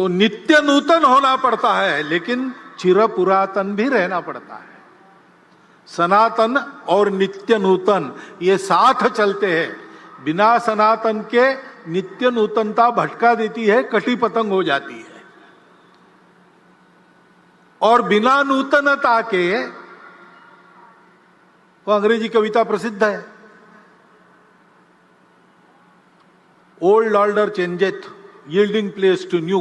तो नित्य नूतन होना पड़ता है, लेकिन चिर पुरातन भी रहना पड़ता है। सनातन और नित्य नूतन ये साथ चलते हैं। बिना सनातन के नित्य नूतनता भटका देती है, कटी पतंग हो जाती है। और बिना नूतनता के, वो अंग्रेजी कविता प्रसिद्ध है, old order changeth, yielding place to new,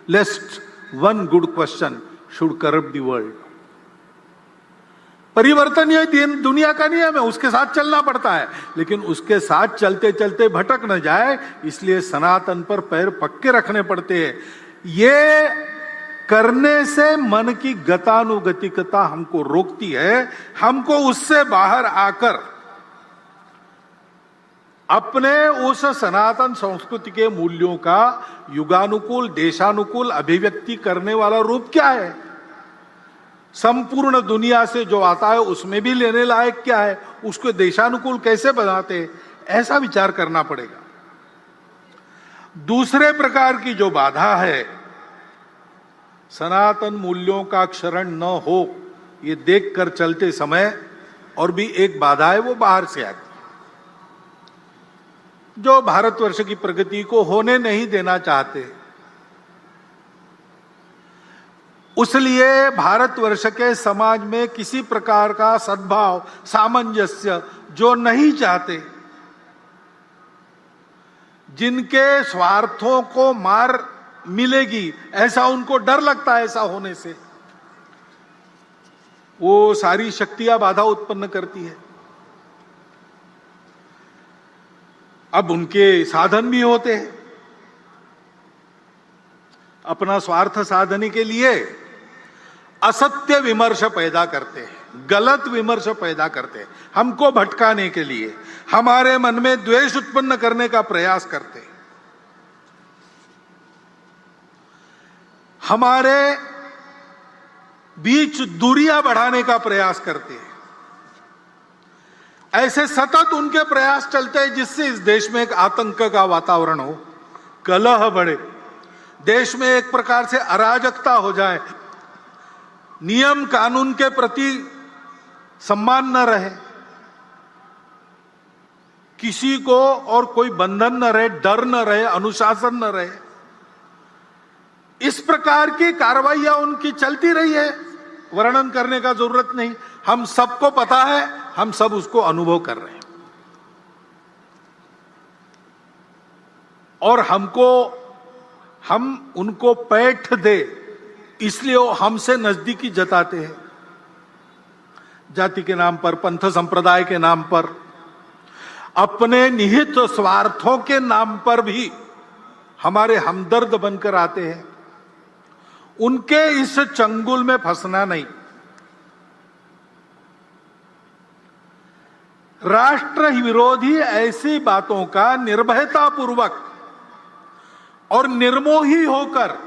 lest one good question should corrupt the world. परिवर्तन ये दुनिया का नियम है, उसके साथ चलना पड़ता है, लेकिन उसके साथ चलते चलते भटक न जाए, इसलिए सनातन पर पैर पक्के रखने पड़ते हैं। ये करने से मन की गतानुगतिकता हमको रोकती है। हमको उससे बाहर आकर अपने उस सनातन संस्कृति के मूल्यों का युगानुकूल, देशानुकूल अभिव्यक्ति करने वाला रूप क्या है, संपूर्ण दुनिया से जो आता है उसमें भी लेने लायक क्या है, उसको देशानुकूल कैसे बनाते, ऐसा विचार करना पड़ेगा। दूसरे प्रकार की जो बाधा है, सनातन मूल्यों का क्षरण न हो, ये देखकर चलते समय और भी एक बाधा है, वो बाहर से आती, जो भारतवर्ष की प्रगति को होने नहीं देना चाहते। उसलिए भारतवर्ष के समाज में किसी प्रकार का सद्भाव, सामंजस्य जो नहीं चाहते, जिनके स्वार्थों को मार मिलेगी ऐसा उनको डर लगता है, ऐसा होने से वो सारी शक्तियां बाधा उत्पन्न करती है। अब उनके साधन भी होते हैं, अपना स्वार्थ साधने के लिए असत्य विमर्श पैदा करते हैं, गलत विमर्श पैदा करते हैं, हमको भटकाने के लिए, हमारे मन में द्वेष उत्पन्न करने का प्रयास करते हैं, हमारे बीच दूरियां बढ़ाने का प्रयास करते हैं। ऐसे सतत उनके प्रयास चलते हैं जिससे इस देश में एक आतंक का वातावरण हो, कलह बढ़े, देश में एक प्रकार से अराजकता हो जाए, नियम कानून के प्रति सम्मान न रहे, किसी को और कोई बंधन न रहे, डर न रहे, अनुशासन न रहे। इस प्रकार की कार्रवाइयां उनकी चलती रही है, वर्णन करने का जरूरत नहीं, हम सबको पता है, हम सब उसको अनुभव कर रहे हैं। और हम उनको पैठ दे इसलिए वो हमसे नजदीकी जताते हैं, जाति के नाम पर, पंथ संप्रदाय के नाम पर, अपने निहित स्वार्थों के नाम पर भी हमारे हमदर्द बनकर आते हैं। उनके इस चंगुल में फंसना नहीं। राष्ट्र विरोधी ऐसी बातों का निर्भयतापूर्वक और निर्मोही होकर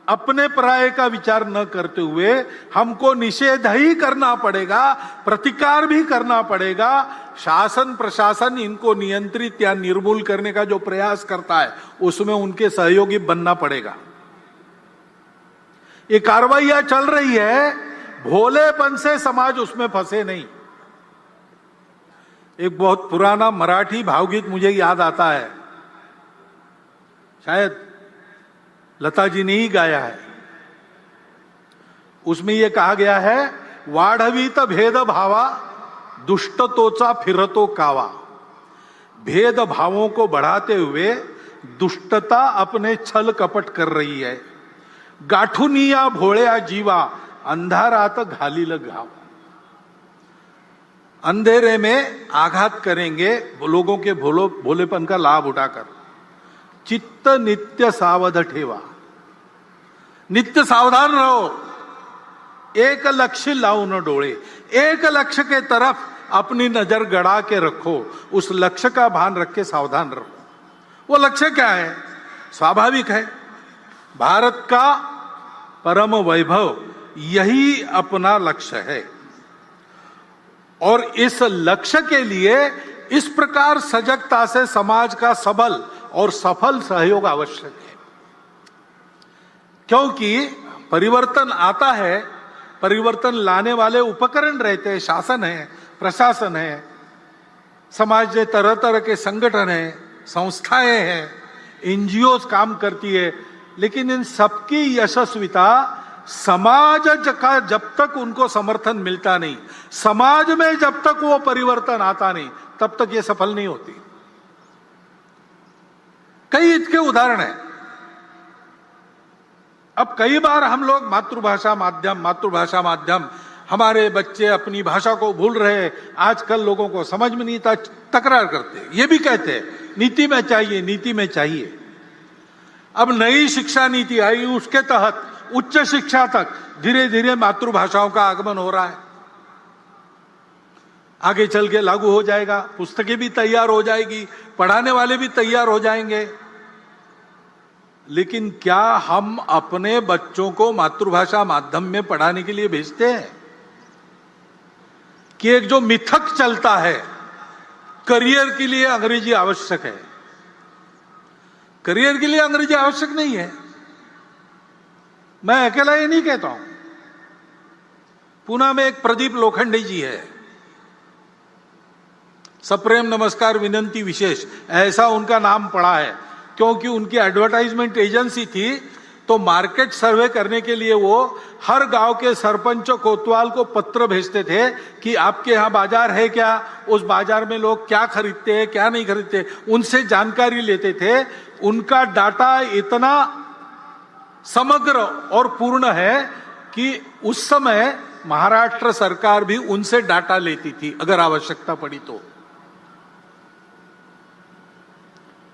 अपने पराये का विचार न करते हुए हमको निषेध ही करना पड़ेगा, प्रतिकार भी करना पड़ेगा। शासन प्रशासन इनको नियंत्रित या निर्मूल करने का जो प्रयास करता है उसमें उनके सहयोगी बनना पड़ेगा। ये कार्रवाइयां चल रही है, भोलेपन से समाज उसमें फंसे नहीं। एक बहुत पुराना मराठी भावगीत मुझे याद आता है, शायद लता जी ने ही गाया है। उसमें यह कहा गया है, वाढवीत भेद भावा दुष्टतोचा फिरतो कावा। भेद भावों को बढ़ाते हुए दुष्टता अपने छल कपट कर रही है। गाठुनिया भोळ्या जीवा अंधारात घालील घाव। अंधेरे में आघात करेंगे लोगों के भोलेपन का लाभ उठाकर। चित्त नित्य सावध ठेवा, नित्य सावधान रहो, एक लक्ष्य लाओ न डोळे, एक लक्ष्य के तरफ अपनी नजर गड़ा के रखो, उस लक्ष्य का भान रख के सावधान रहो। वो लक्ष्य क्या है? स्वाभाविक है, भारत का परम वैभव यही अपना लक्ष्य है। और इस लक्ष्य के लिए इस प्रकार सजगता से समाज का सबल और सफल सहयोग आवश्यक है। क्योंकि परिवर्तन आता है, परिवर्तन लाने वाले उपकरण रहते हैं, शासन है, प्रशासन है, समाज में तरह तरह के संगठन है, संस्थाएं हैं, एनजीओ काम करती है, लेकिन इन सबकी यशस्विता समाज का जब तक उनको समर्थन मिलता नहीं, समाज में जब तक वो परिवर्तन आता नहीं, तब तक ये सफल नहीं होती। कई इसके उदाहरण हैं। अब कई बार हम लोग मातृभाषा माध्यम, हमारे बच्चे अपनी भाषा को भूल रहे, आजकल लोगों को समझ में नहीं था, तकरार करते, ये भी कहते हैं नीति में चाहिए, नीति में चाहिए। अब नई शिक्षा नीति आई, उसके तहत उच्च शिक्षा तक धीरे धीरे मातृभाषाओं का आगमन हो रहा है, आगे चल के लागू हो जाएगा, पुस्तकें भी तैयार हो जाएगी, पढ़ाने वाले भी तैयार हो जाएंगे। लेकिन क्या हम अपने बच्चों को मातृभाषा माध्यम में पढ़ाने के लिए भेजते हैं? कि एक जो मिथक चलता है, करियर के लिए अंग्रेजी आवश्यक है, करियर के लिए अंग्रेजी आवश्यक नहीं है। मैं अकेला ये नहीं कहता हूं, पुणे में एक प्रदीप लोखंडे जी है, सप्रेम नमस्कार विनंती विशेष, ऐसा उनका नाम पड़ा है, क्योंकि उनकी एडवर्टाइजमेंट एजेंसी थी, तो मार्केट सर्वे करने के लिए वो हर गांव के सरपंच कोतवाल को पत्र भेजते थे कि आपके यहाँ बाजार है क्या, उस बाजार में लोग क्या खरीदते हैं क्या नहीं खरीदते, उनसे जानकारी लेते थे। उनका डाटा इतना समग्र और पूर्ण है कि उस समय महाराष्ट्र सरकार भी उनसे डाटा लेती थी अगर आवश्यकता पड़ी तो।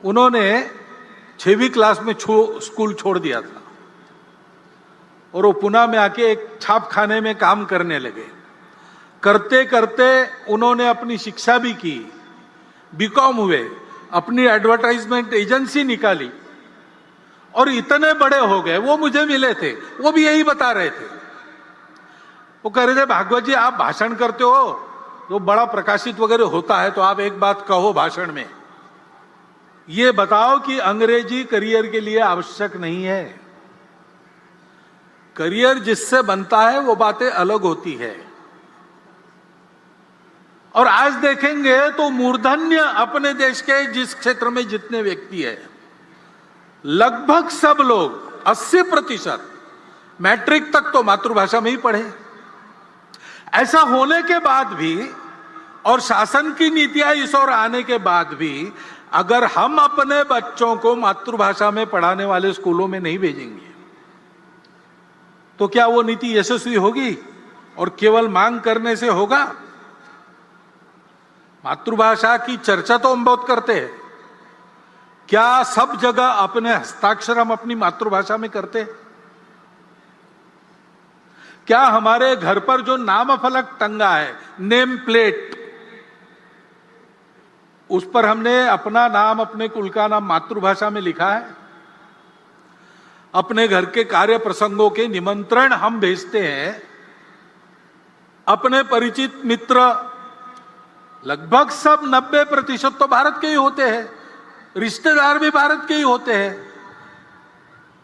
उन्होंने 6वीं क्लास में स्कूल छोड़ दिया था और वो पुणे में आके एक छापखाने में काम करने लगे। करते करते उन्होंने अपनी शिक्षा भी की, बीकॉम हुए, अपनी एडवर्टाइजमेंट एजेंसी निकाली और इतने बड़े हो गए। वो मुझे मिले थे, वो भी यही बता रहे थे। वो कह रहे थे, भागवत जी आप भाषण करते हो तो बड़ा प्रकाशित वगैरह होता है, तो आप एक बात कहो भाषण में, ये बताओ कि अंग्रेजी करियर के लिए आवश्यक नहीं है। करियर जिससे बनता है वो बातें अलग होती है। और आज देखेंगे तो मूर्धन्य अपने देश के जिस क्षेत्र में जितने व्यक्ति है, लगभग सब लोग 80% मैट्रिक तक तो मातृभाषा में ही पढ़े। ऐसा होने के बाद भी और शासन की नीतियां इस ओर आने के बाद भी अगर हम अपने बच्चों को मातृभाषा में पढ़ाने वाले स्कूलों में नहीं भेजेंगे तो क्या वो नीति यशस्वी होगी? और केवल मांग करने से होगा? मातृभाषा की चर्चा तो हम बहुत करते हैं, क्या सब जगह अपने हस्ताक्षर हम अपनी मातृभाषा में करते हैं? क्या हमारे घर पर जो नाम फलक टंगा है, नेम प्लेट, उस पर हमने अपना नाम, अपने कुल का नाम मातृभाषा में लिखा है? अपने घर के कार्य प्रसंगों के निमंत्रण हम भेजते हैं, अपने परिचित मित्र लगभग सब 90% तो भारत के ही होते हैं, रिश्तेदार भी भारत के ही होते हैं,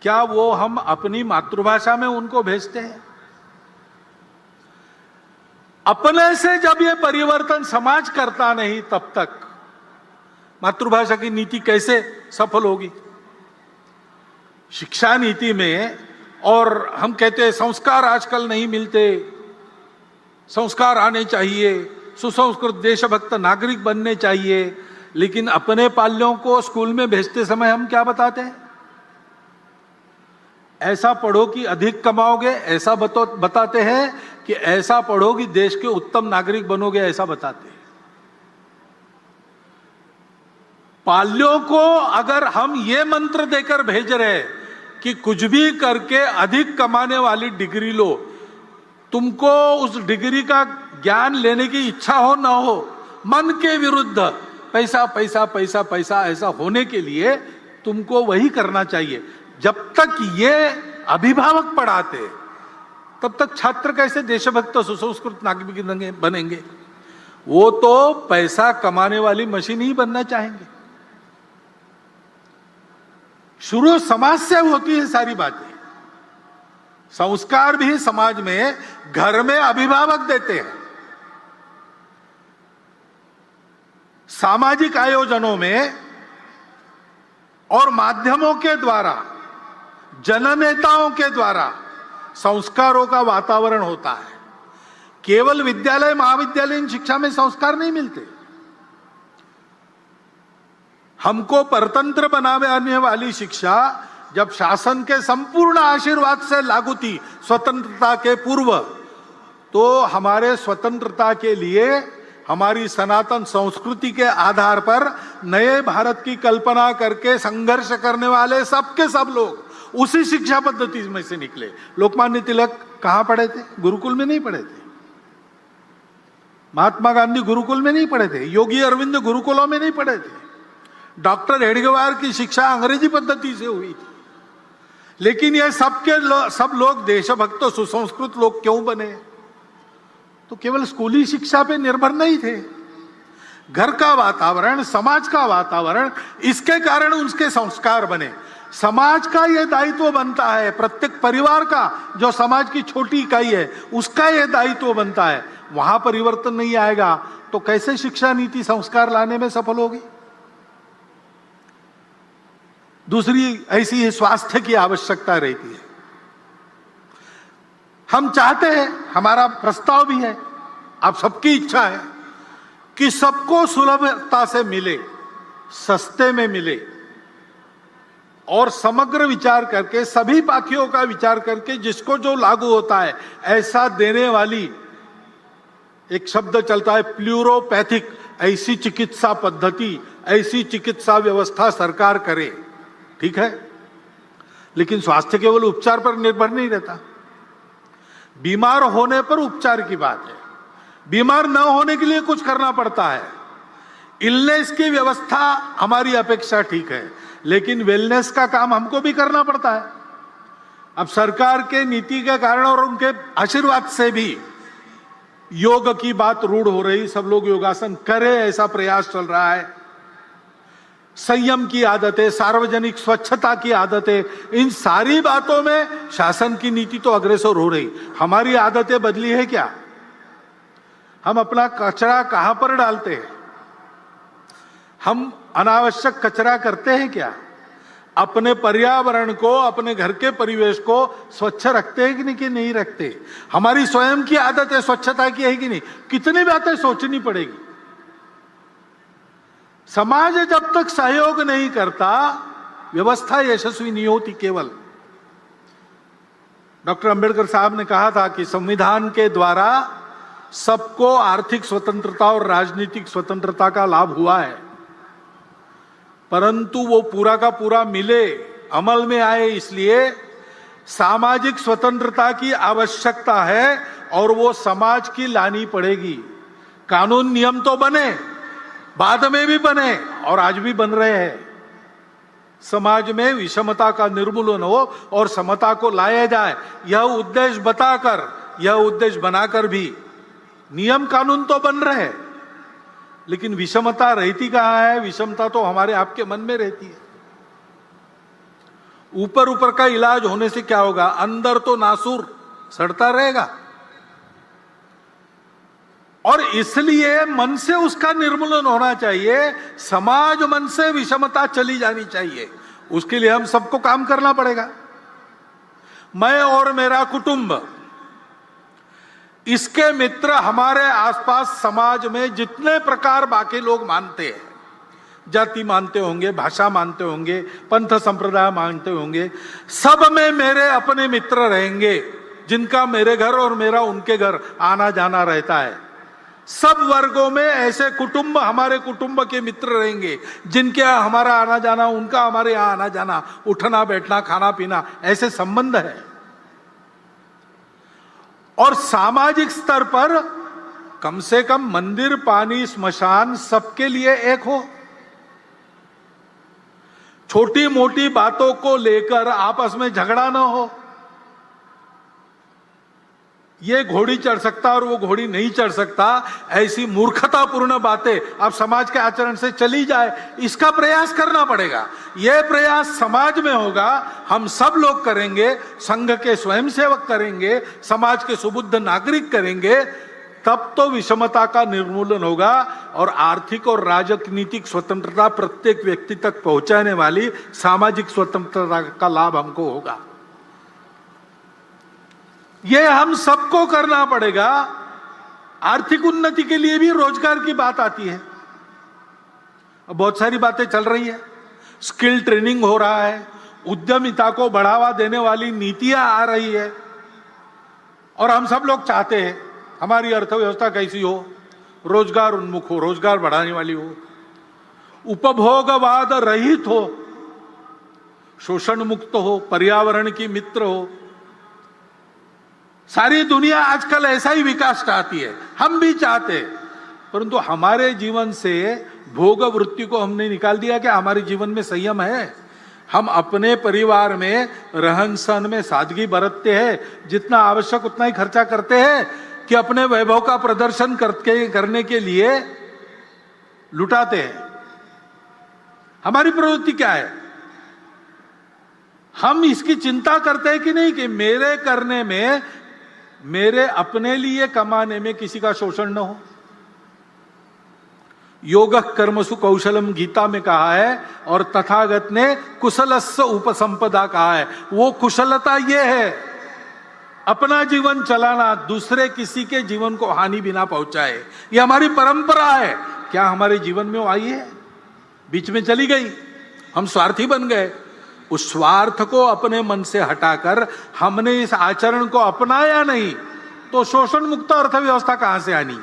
क्या वो हम अपनी मातृभाषा में उनको भेजते हैं? अपने से जब ये परिवर्तन समाज करता नहीं, तब तक मातृभाषा की नीति कैसे सफल होगी? शिक्षा नीति में, और हम कहते हैं संस्कार आजकल नहीं मिलते, संस्कार आने चाहिए, सुसंस्कृत देशभक्त नागरिक बनने चाहिए, लेकिन अपने पाल्यों को स्कूल में भेजते समय हम क्या बताते हैं? ऐसा पढ़ो कि अधिक कमाओगे, ऐसा बताते हैं कि ऐसा पढ़ो कि देश के उत्तम नागरिक बनोगे, ऐसा बताते हैं। पाल्यों को अगर हम ये मंत्र देकर भेज रहे कि कुछ भी करके अधिक कमाने वाली डिग्री लो, तुमको उस डिग्री का ज्ञान लेने की इच्छा हो ना हो, मन के विरुद्ध पैसा पैसा पैसा पैसा, ऐसा होने के लिए तुमको वही करना चाहिए। जब तक ये अभिभावक पढ़ाते, तब तक छात्र कैसे देशभक्त सुसंस्कृत नागरिक बनेंगे? वो तो पैसा कमाने वाली मशीन ही बनना चाहेंगे। शुरू समाज से होती है सारी बातें। संस्कार भी समाज में, घर में अभिभावक देते हैं, सामाजिक आयोजनों में और माध्यमों के द्वारा, जननेताओं के द्वारा संस्कारों का वातावरण होता है। केवल विद्यालय महाविद्यालयीन शिक्षा में संस्कार नहीं मिलते। हमको परतंत्र बनाने वाली शिक्षा जब शासन के संपूर्ण आशीर्वाद से लागू थी स्वतंत्रता के पूर्व, तो हमारे स्वतंत्रता के लिए हमारी सनातन संस्कृति के आधार पर नए भारत की कल्पना करके संघर्ष करने वाले सबके सब लोग उसी शिक्षा पद्धति में से निकले। लोकमान्य तिलक कहां पढ़े थे? गुरुकुल में नहीं पढ़े थे। महात्मा गांधी गुरुकुल में नहीं पढ़े थे। योगी अरविंद गुरुकुलों में नहीं पढ़े थे। डॉक्टर हेडगेवार की शिक्षा अंग्रेजी पद्धति से हुई थी। लेकिन ये सब लोग देशभक्त सुसंस्कृत लोग क्यों बने? तो केवल स्कूली शिक्षा पे निर्भर नहीं थे। घर का वातावरण, समाज का वातावरण, इसके कारण उनके संस्कार बने। समाज का यह दायित्व बनता है, प्रत्येक परिवार का जो समाज की छोटी इकाई है उसका यह दायित्व बनता है। वहां परिवर्तन नहीं आएगा तो कैसे शिक्षा नीति संस्कार लाने में सफल होगी? दूसरी ऐसी स्वास्थ्य की आवश्यकता रहती है। हम चाहते हैं, हमारा प्रस्ताव भी है, आप सबकी इच्छा है कि सबको सुलभता से मिले, सस्ते में मिले, और समग्र विचार करके, सभी पाखियों का विचार करके जिसको जो लागू होता है ऐसा देने वाली, एक शब्द चलता है प्लूरोपैथिक, ऐसी चिकित्सा पद्धति, ऐसी चिकित्सा व्यवस्था सरकार करे। ठीक है, लेकिन स्वास्थ्य केवल उपचार पर निर्भर नहीं रहता। बीमार होने पर उपचार की बात है, बीमार न होने के लिए कुछ करना पड़ता है। इलनेस की व्यवस्था हमारी अपेक्षा ठीक है, लेकिन वेलनेस का काम हमको भी करना पड़ता है। अब सरकार के नीति के कारण और उनके आशीर्वाद से भी योग की बात रूढ़ हो रही, सब लोग योगासन करें ऐसा प्रयास चल रहा है। संयम की आदतें, सार्वजनिक स्वच्छता की आदतें, इन सारी बातों में शासन की नीति तो अग्रसर हो रही। हमारी आदतें बदली है क्या? हम अपना कचरा कहां पर डालते हैं? हम अनावश्यक कचरा करते हैं क्या? अपने पर्यावरण को, अपने घर के परिवेश को स्वच्छ रखते हैं कि नहीं रखते? हमारी स्वयं की आदतें स्वच्छता की है कि नहीं? कितनी बातें सोचनी पड़ेगी। समाज जब तक सहयोग नहीं करता, व्यवस्था यशस्वी नहीं होती। केवल डॉक्टर अंबेडकर साहब ने कहा था कि संविधान के द्वारा सबको आर्थिक स्वतंत्रता और राजनीतिक स्वतंत्रता का लाभ हुआ है, परंतु वो पूरा का पूरा मिले, अमल में आए, इसलिए सामाजिक स्वतंत्रता की आवश्यकता है और वो समाज की लानी पड़ेगी। कानून नियम तो बने, बाद में भी बने और आज भी बन रहे हैं। समाज में विषमता का निर्मूलन हो और समता को लाया जाए, यह उद्देश्य बताकर, यह उद्देश्य बनाकर भी नियम कानून तो बन रहे हैं, लेकिन विषमता रहती कहां है? विषमता तो हमारे आपके मन में रहती है। ऊपर ऊपर का इलाज होने से क्या होगा? अंदर तो नासूर सड़ता रहेगा। और इसलिए मन से उसका निर्मूलन होना चाहिए। समाज मन से विषमता चली जानी चाहिए। उसके लिए हम सबको काम करना पड़ेगा। मैं और मेरा कुटुंब, इसके मित्र, हमारे आसपास समाज में जितने प्रकार बाकी लोग मानते हैं, जाति मानते होंगे, भाषा मानते होंगे, पंथ संप्रदाय मानते होंगे, सब में मेरे अपने मित्र रहेंगे, जिनका मेरे घर और मेरा उनके घर आना जाना रहता है। सब वर्गों में ऐसे कुटुंब हमारे कुटुंब के मित्र रहेंगे, जिनके यहाँ हमारा आना जाना, उनका हमारे यहाँ आना जाना, उठना बैठना, खाना पीना, ऐसे संबंध है। और सामाजिक स्तर पर कम से कम मंदिर, पानी, स्मशान सबके लिए एक हो। छोटी मोटी बातों को लेकर आपस में झगड़ा ना हो। ये घोड़ी चढ़ सकता और वो घोड़ी नहीं चढ़ सकता, ऐसी मूर्खतापूर्ण बातें अब समाज के आचरण से चली जाए, इसका प्रयास करना पड़ेगा। यह प्रयास समाज में होगा, हम सब लोग करेंगे, संघ के स्वयंसेवक करेंगे, समाज के सुबुद्ध नागरिक करेंगे, तब तो विषमता का निर्मूलन होगा और आर्थिक और राजनीतिक स्वतंत्रता प्रत्येक व्यक्ति तक पहुंचाने वाली सामाजिक स्वतंत्रता का लाभ हमको होगा। यह हम सबको करना पड़ेगा। आर्थिक उन्नति के लिए भी रोजगार की बात आती है। अब बहुत सारी बातें चल रही है, स्किल ट्रेनिंग हो रहा है, उद्यमिता को बढ़ावा देने वाली नीतियां आ रही है, और हम सब लोग चाहते हैं हमारी अर्थव्यवस्था कैसी हो, रोजगार उन्मुख हो, रोजगार बढ़ाने वाली हो, उपभोगवाद रहित हो, शोषण मुक्त हो, पर्यावरण की मित्र हो। सारी दुनिया आजकल ऐसा ही विकास चाहती है, हम भी चाहते हैं, परंतु हमारे जीवन से भोग वृत्ति को हमने निकाल दिया। क्या हमारे जीवन में संयम है? हम अपने परिवार में रहन सहन में सादगी बरतते हैं, जितना आवश्यक उतना ही खर्चा करते हैं, कि अपने वैभव का प्रदर्शन करने के लिए लुटाते हैं? हमारी प्रवृत्ति क्या है? हम इसकी चिंता करते हैं कि नहीं कि मेरे करने में, मेरे अपने लिए कमाने में किसी का शोषण न हो। योग कर्मसु कौशलम गीता में कहा है, और तथागत ने कुशलस्य उपसंपदा कहा है। वो कुशलता ये है अपना जीवन चलाना, दूसरे किसी के जीवन को हानि बिना पहुंचाए। ये हमारी परंपरा है। क्या हमारे जीवन में वो आई है? बीच में चली गई, हम स्वार्थी बन गए। उस स्वार्थ को अपने मन से हटाकर हमने इस आचरण को अपनाया नहीं, तो शोषण मुक्त अर्थव्यवस्था कहां से आनी?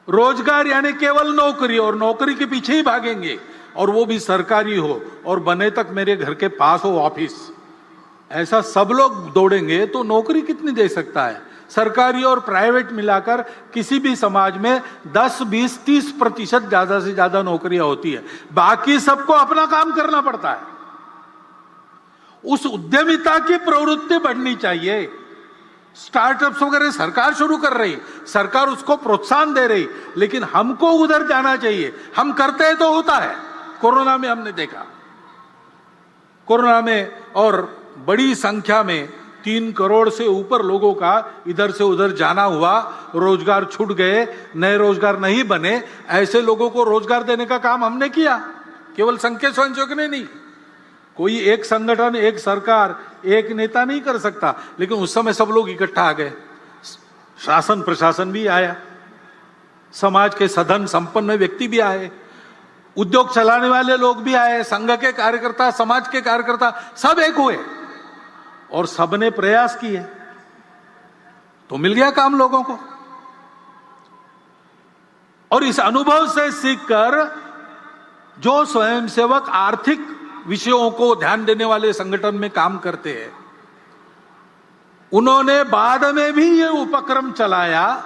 रोजगार यानी केवल नौकरी, और नौकरी के पीछे ही भागेंगे, और वो भी सरकारी हो, और बने तक मेरे घर के पास हो ऑफिस। ऐसा सब लोग दौड़ेंगे तो नौकरी कितनी दे सकता है? सरकारी और प्राइवेट मिलाकर किसी भी समाज में 10, 20, 30% ज्यादा से ज्यादा नौकरियां होती है। बाकी सबको अपना काम करना पड़ता है। उस उद्यमिता की प्रवृत्ति बढ़नी चाहिए। स्टार्टअप्स वगैरह सरकार शुरू कर रही, सरकार उसको प्रोत्साहन दे रही, लेकिन हमको उधर जाना चाहिए। हम करते हैं तो होता है। कोरोना में हमने देखा, कोरोना में और बड़ी संख्या में 3 करोड़ से ऊपर लोगों का इधर से उधर जाना हुआ, रोजगार छूट गए, नए रोजगार नहीं बने। ऐसे लोगों को रोजगार देने का काम हमने किया, केवल संघ के स्वयंसेवक ने नहीं। कोई एक संगठन, एक सरकार, एक नेता नहीं कर सकता, लेकिन उस समय सब लोग इकट्ठा आ गए। शासन प्रशासन भी आया, समाज के सधन संपन्न व्यक्ति भी आए, उद्योग चलाने वाले लोग भी आए, संघ के कार्यकर्ता, समाज के कार्यकर्ता, सब एक हुए और सबने प्रयास किए, तो मिल गया काम लोगों को। और इस अनुभव से सीखकर जो स्वयंसेवक आर्थिक विषयों को ध्यान देने वाले संगठन में काम करते हैं, उन्होंने बाद में भी ये उपक्रम चलाया,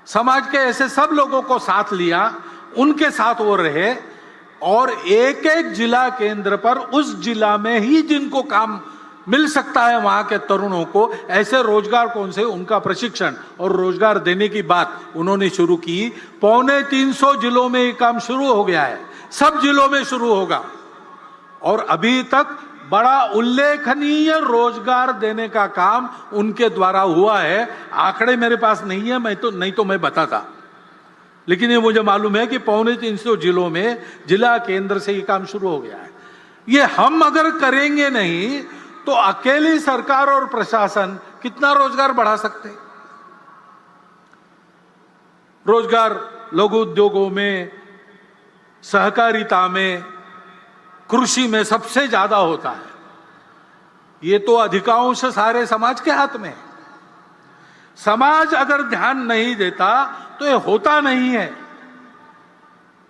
समाज के ऐसे सब लोगों को साथ लिया, उनके साथ वो रहे, और एक एक जिला केंद्र पर उस जिला में ही जिनको काम मिल सकता है वहां के तरुणों को ऐसे रोजगार कौन से, उनका प्रशिक्षण और रोजगार देने की बात उन्होंने शुरू की। 350 जिलों में ये काम शुरू हो गया है, सब जिलों में शुरू होगा, और अभी तक बड़ा उल्लेखनीय रोजगार देने का काम उनके द्वारा हुआ है। आंकड़े मेरे पास नहीं है, नहीं तो मैं बताता, लेकिन ये मुझे मालूम है कि 350 जिलों में जिला केंद्र से ये काम शुरू हो गया है। ये हम अगर करेंगे नहीं तो अकेली सरकार और प्रशासन कितना रोजगार बढ़ा सकते? रोजगार लघु उद्योगों में, सहकारिता में, कृषि में सबसे ज्यादा होता है। ये तो अधिकांश सारे समाज के हाथ में है। समाज अगर ध्यान नहीं देता तो ये होता नहीं है।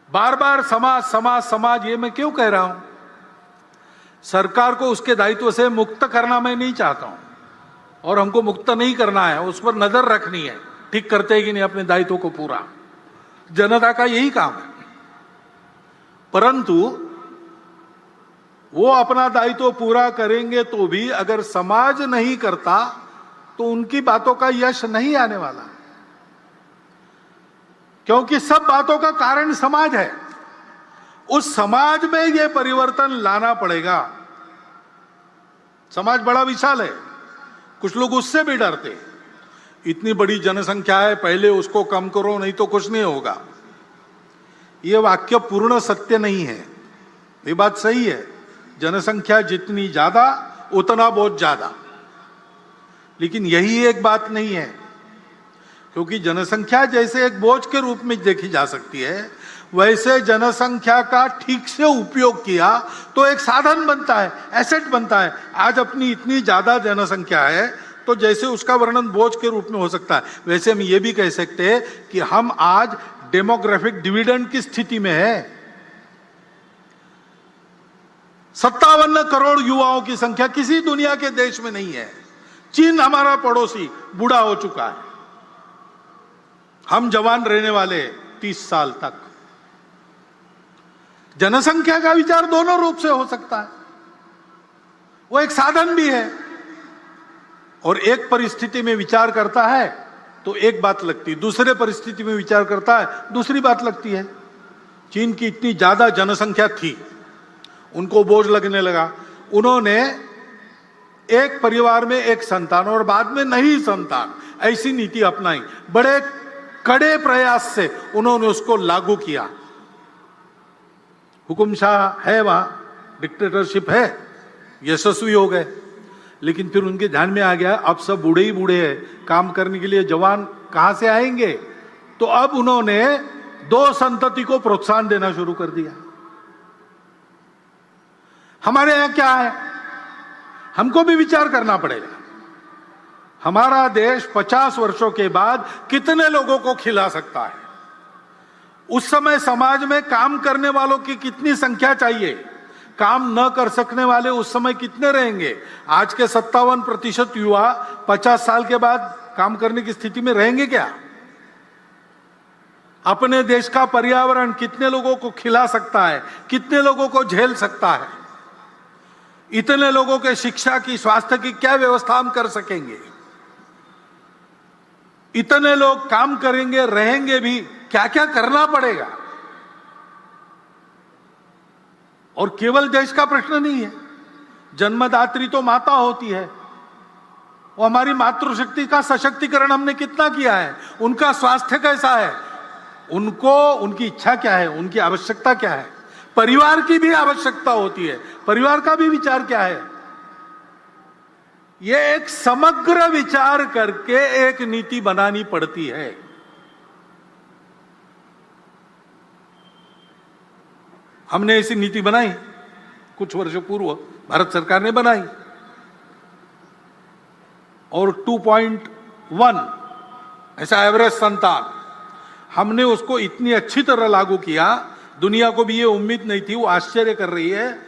बार बार समाज समाज समाज, ये मैं क्यों कह रहा हूं? सरकार को उसके दायित्व से मुक्त करना मैं नहीं चाहता हूं, और हमको मुक्त नहीं करना है, उस पर नजर रखनी है, ठीक करते हैं कि नहीं अपने दायित्व को पूरा। जनता का यही काम है। परंतु वो अपना दायित्व पूरा करेंगे तो भी अगर समाज नहीं करता तो उनकी बातों का यश नहीं आने वाला, क्योंकि सब बातों का कारण समाज है। उस समाज में यह परिवर्तन लाना पड़ेगा। समाज बड़ा विशाल है, कुछ लोग उससे भी डरते, इतनी बड़ी जनसंख्या है, पहले उसको कम करो नहीं तो कुछ नहीं होगा। यह वाक्य पूर्ण सत्य नहीं है। ये बात सही है, जनसंख्या जितनी ज्यादा उतना बहुत ज्यादा, लेकिन यही एक बात नहीं है, क्योंकि जनसंख्या जैसे एक बोझ के रूप में देखी जा सकती है, वैसे जनसंख्या का ठीक से उपयोग किया तो एक साधन बनता है, एसेट बनता है। आज अपनी इतनी ज्यादा जनसंख्या है तो जैसे उसका वर्णन बोझ के रूप में हो सकता है, वैसे हम ये भी कह सकते हैं कि हम आज डेमोग्राफिक डिविडेंड की स्थिति में है। 57 करोड़ युवाओं की संख्या किसी दुनिया के देश में नहीं है। चीन हमारा पड़ोसी बूढ़ा हो चुका है, हम जवान रहने वाले 30 साल तक। जनसंख्या का विचार दोनों रूप से हो सकता है, वो एक साधन भी है, और एक परिस्थिति में विचार करता है तो एक बात लगती है, दूसरे परिस्थिति में विचार करता है दूसरी बात लगती है। चीन की इतनी ज्यादा जनसंख्या थी, उनको बोझ लगने लगा, उन्होंने एक परिवार में एक संतान और बाद में नहीं संतान, ऐसी नीति अपनाई। बड़े कड़े प्रयास से उन्होंने उसको लागू किया। हुकुमशाह है वहां, डिक्टेटरशिप है, यशस्वी हो गए। लेकिन फिर उनके ध्यान में आ गया अब सब बूढ़े ही बूढ़े हैं, काम करने के लिए जवान कहां से आएंगे। तो अब उन्होंने 2 संतति को प्रोत्साहन देना शुरू कर दिया। हमारे यहां क्या है, हमको भी विचार करना पड़ेगा। हमारा देश 50 वर्षों के बाद कितने लोगों को खिला सकता है? उस समय समाज में काम करने वालों की कितनी संख्या चाहिए? काम न कर सकने वाले उस समय कितने रहेंगे? आज के 57% युवा 50 साल के बाद काम करने की स्थिति में रहेंगे क्या? अपने देश का पर्यावरण कितने लोगों को खिला सकता है, कितने लोगों को झेल सकता है? इतने लोगों के शिक्षा की, स्वास्थ्य की क्या व्यवस्था हम कर सकेंगे? इतने लोग काम करेंगे, रहेंगे भी, क्या क्या करना पड़ेगा? और केवल देश का प्रश्न नहीं है, जन्मदात्री तो माता होती है, वो हमारी मातृशक्ति का सशक्तिकरण हमने कितना किया है, उनका स्वास्थ्य कैसा है, उनको, उनकी इच्छा क्या है, उनकी आवश्यकता क्या है, परिवार की भी आवश्यकता होती है, परिवार का भी विचार क्या है। यह एक समग्र विचार करके एक नीति बनानी पड़ती है। हमने ऐसी नीति बनाई, कुछ वर्षों पूर्व भारत सरकार ने बनाई, और 2.1 ऐसा एवरेज संतान, हमने उसको इतनी अच्छी तरह लागू किया, दुनिया को भी ये उम्मीद नहीं थी, वो आश्चर्य कर रही है।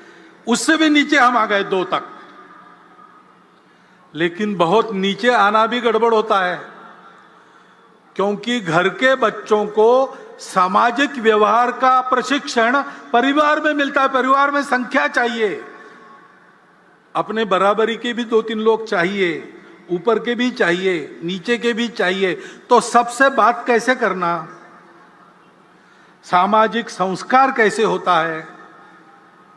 उससे भी नीचे हम आ गए 2 तक। लेकिन बहुत नीचे आना भी गड़बड़ होता है, क्योंकि घर के बच्चों को सामाजिक व्यवहार का प्रशिक्षण परिवार में मिलता है। परिवार में संख्या चाहिए, अपने बराबरी के भी 2-3 लोग चाहिए, ऊपर के भी चाहिए, नीचे के भी चाहिए। तो सबसे बात कैसे करना, सामाजिक संस्कार कैसे होता है,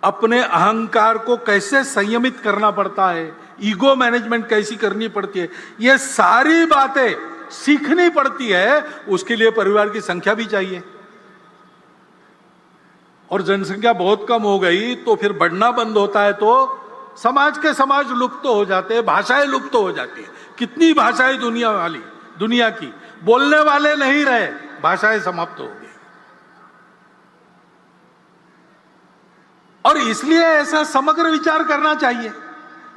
अपने अहंकार को कैसे संयमित करना पड़ता है, ईगो मैनेजमेंट कैसी करनी पड़ती है, ये सारी बातें सीखनी पड़ती है। उसके लिए परिवार की संख्या भी चाहिए, और जनसंख्या बहुत कम हो गई तो फिर बढ़ना बंद होता है, तो समाज के समाज लुप्त हो जाते हैं, भाषाएं लुप्त हो जाती है। कितनी भाषाएं दुनिया की, बोलने वाले नहीं रहे, भाषाएं समाप्त हो गई। और इसलिए ऐसा समग्र विचार करना चाहिए।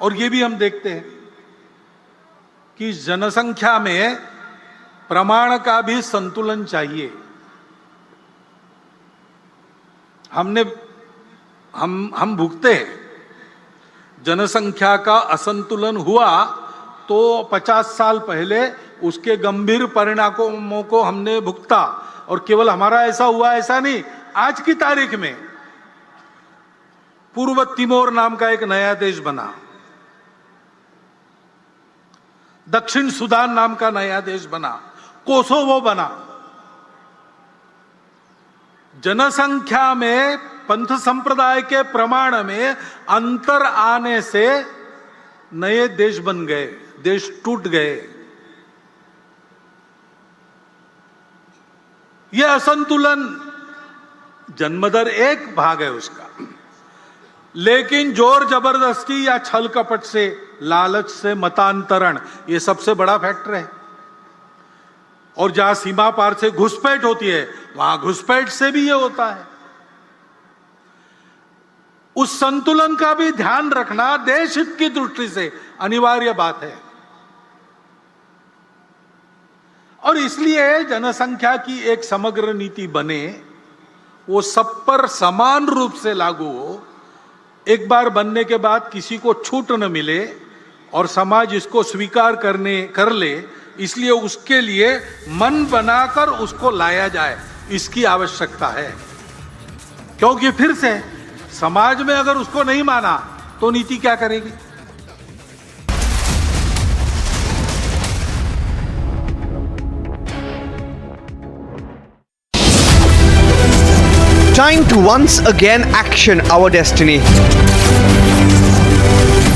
और ये भी हम देखते हैं कि जनसंख्या में प्रमाण का भी संतुलन चाहिए। हम भुगते हैं, जनसंख्या का असंतुलन हुआ तो 50 साल पहले उसके गंभीर परिणामों को हमने भुगता। और केवल हमारा ऐसा हुआ ऐसा नहीं, आज की तारीख में पूर्व तिमोर नाम का एक नया देश बना, दक्षिण सुदान नाम का नया देश बना, कोसोवो बना। जनसंख्या में पंथ संप्रदाय के प्रमाण में अंतर आने से नए देश बन गए, देश टूट गए। यह असंतुलन जन्मदर एक भाग है उसका, लेकिन जोर जबरदस्ती या छल कपट से, लालच से मतांतरण, यह सबसे बड़ा फैक्टर है। और जहां सीमा पार से घुसपैठ होती है, वहां घुसपैठ से भी यह होता है। उस संतुलन का भी ध्यान रखना देश हित की दृष्टि से अनिवार्य बात है। और इसलिए जनसंख्या की एक समग्र नीति बने, वो सब पर समान रूप से लागू हो, एक बार बनने के बाद किसी को छूट न मिले और समाज इसको स्वीकार कर ले, इसलिए उसके लिए मन बनाकर उसको लाया जाए, इसकी आवश्यकता है। क्योंकि फिर से समाज में अगर उसको नहीं माना तो नीति क्या करेगी? Time to once again action our destiny.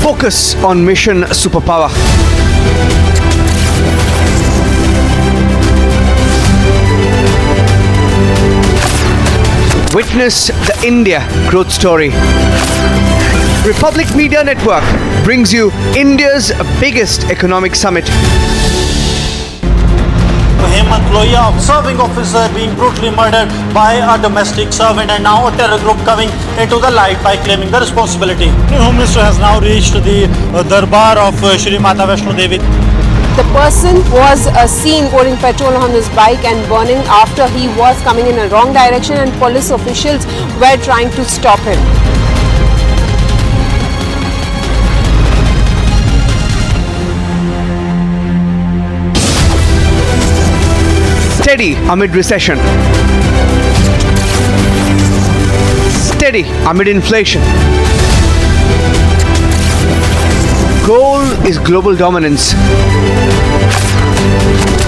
Focus on mission superpower. Witness the India growth story. Republic Media Network brings you India's biggest economic summit. Hemant Lohia, serving officer, being brutally murdered by a domestic servant, and now a terror group coming into the light by claiming the responsibility. The Home Minister has now reached the Darbar of Shri Mata Vaishno Devi. The person was seen pouring petrol on his bike and burning after he was coming in a wrong direction, and police officials were trying to stop him. Steady amid recession. Steady amid inflation. Goal is global dominance.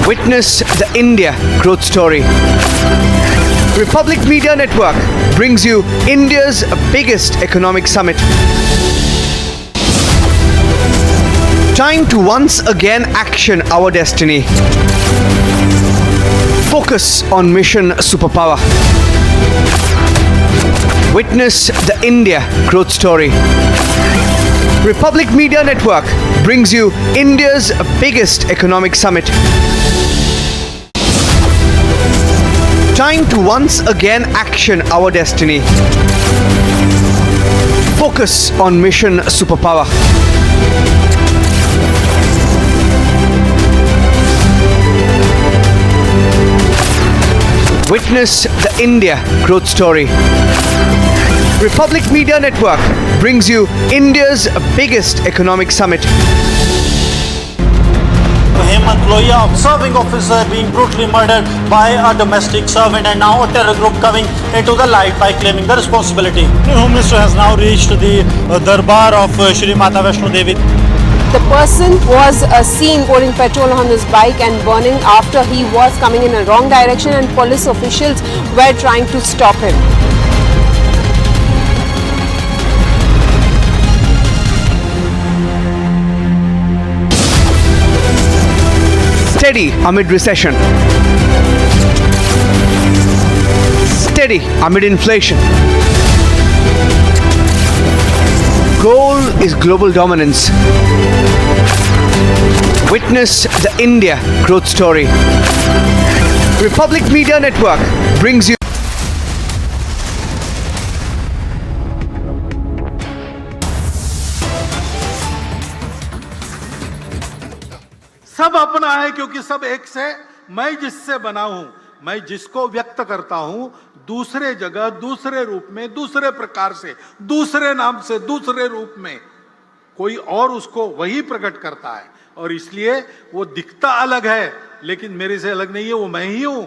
Witness the India growth story. Republic Media Network brings you India's biggest economic summit. Time to once again action our destiny. Focus on mission superpower. Witness the India growth story. Republic Media Network brings you India's biggest economic summit. Time to once again action our destiny. Focus on mission superpower. Witness the India growth story. Republic Media Network brings you India's biggest economic summit. Hemant Lohia, serving officer, being brutally murdered by a domestic servant, and now a terror group coming into the light by claiming the responsibility. The Home Minister has now reached the Darbar of Shri Mata Vaishno Devi. The person was seen pouring petrol on his bike and burning after he was coming in a wrong direction, and police officials were trying to stop him. Steady amid recession. Steady amid inflation. Goal is global dominance. Witness the India growth story. Republic Media Network brings you सब अपना है, क्योंकि सब एक से, मैं जिससे बना हूं, मैं जिसको व्यक्त करता हूं, दूसरे जगह, दूसरे रूप में, दूसरे प्रकार से, दूसरे नाम से, दूसरे रूप में कोई और उसको वही प्रकट करता है। और इसलिए वो दिखता अलग है, लेकिन मेरे से अलग नहीं है, वो मैं ही हूं।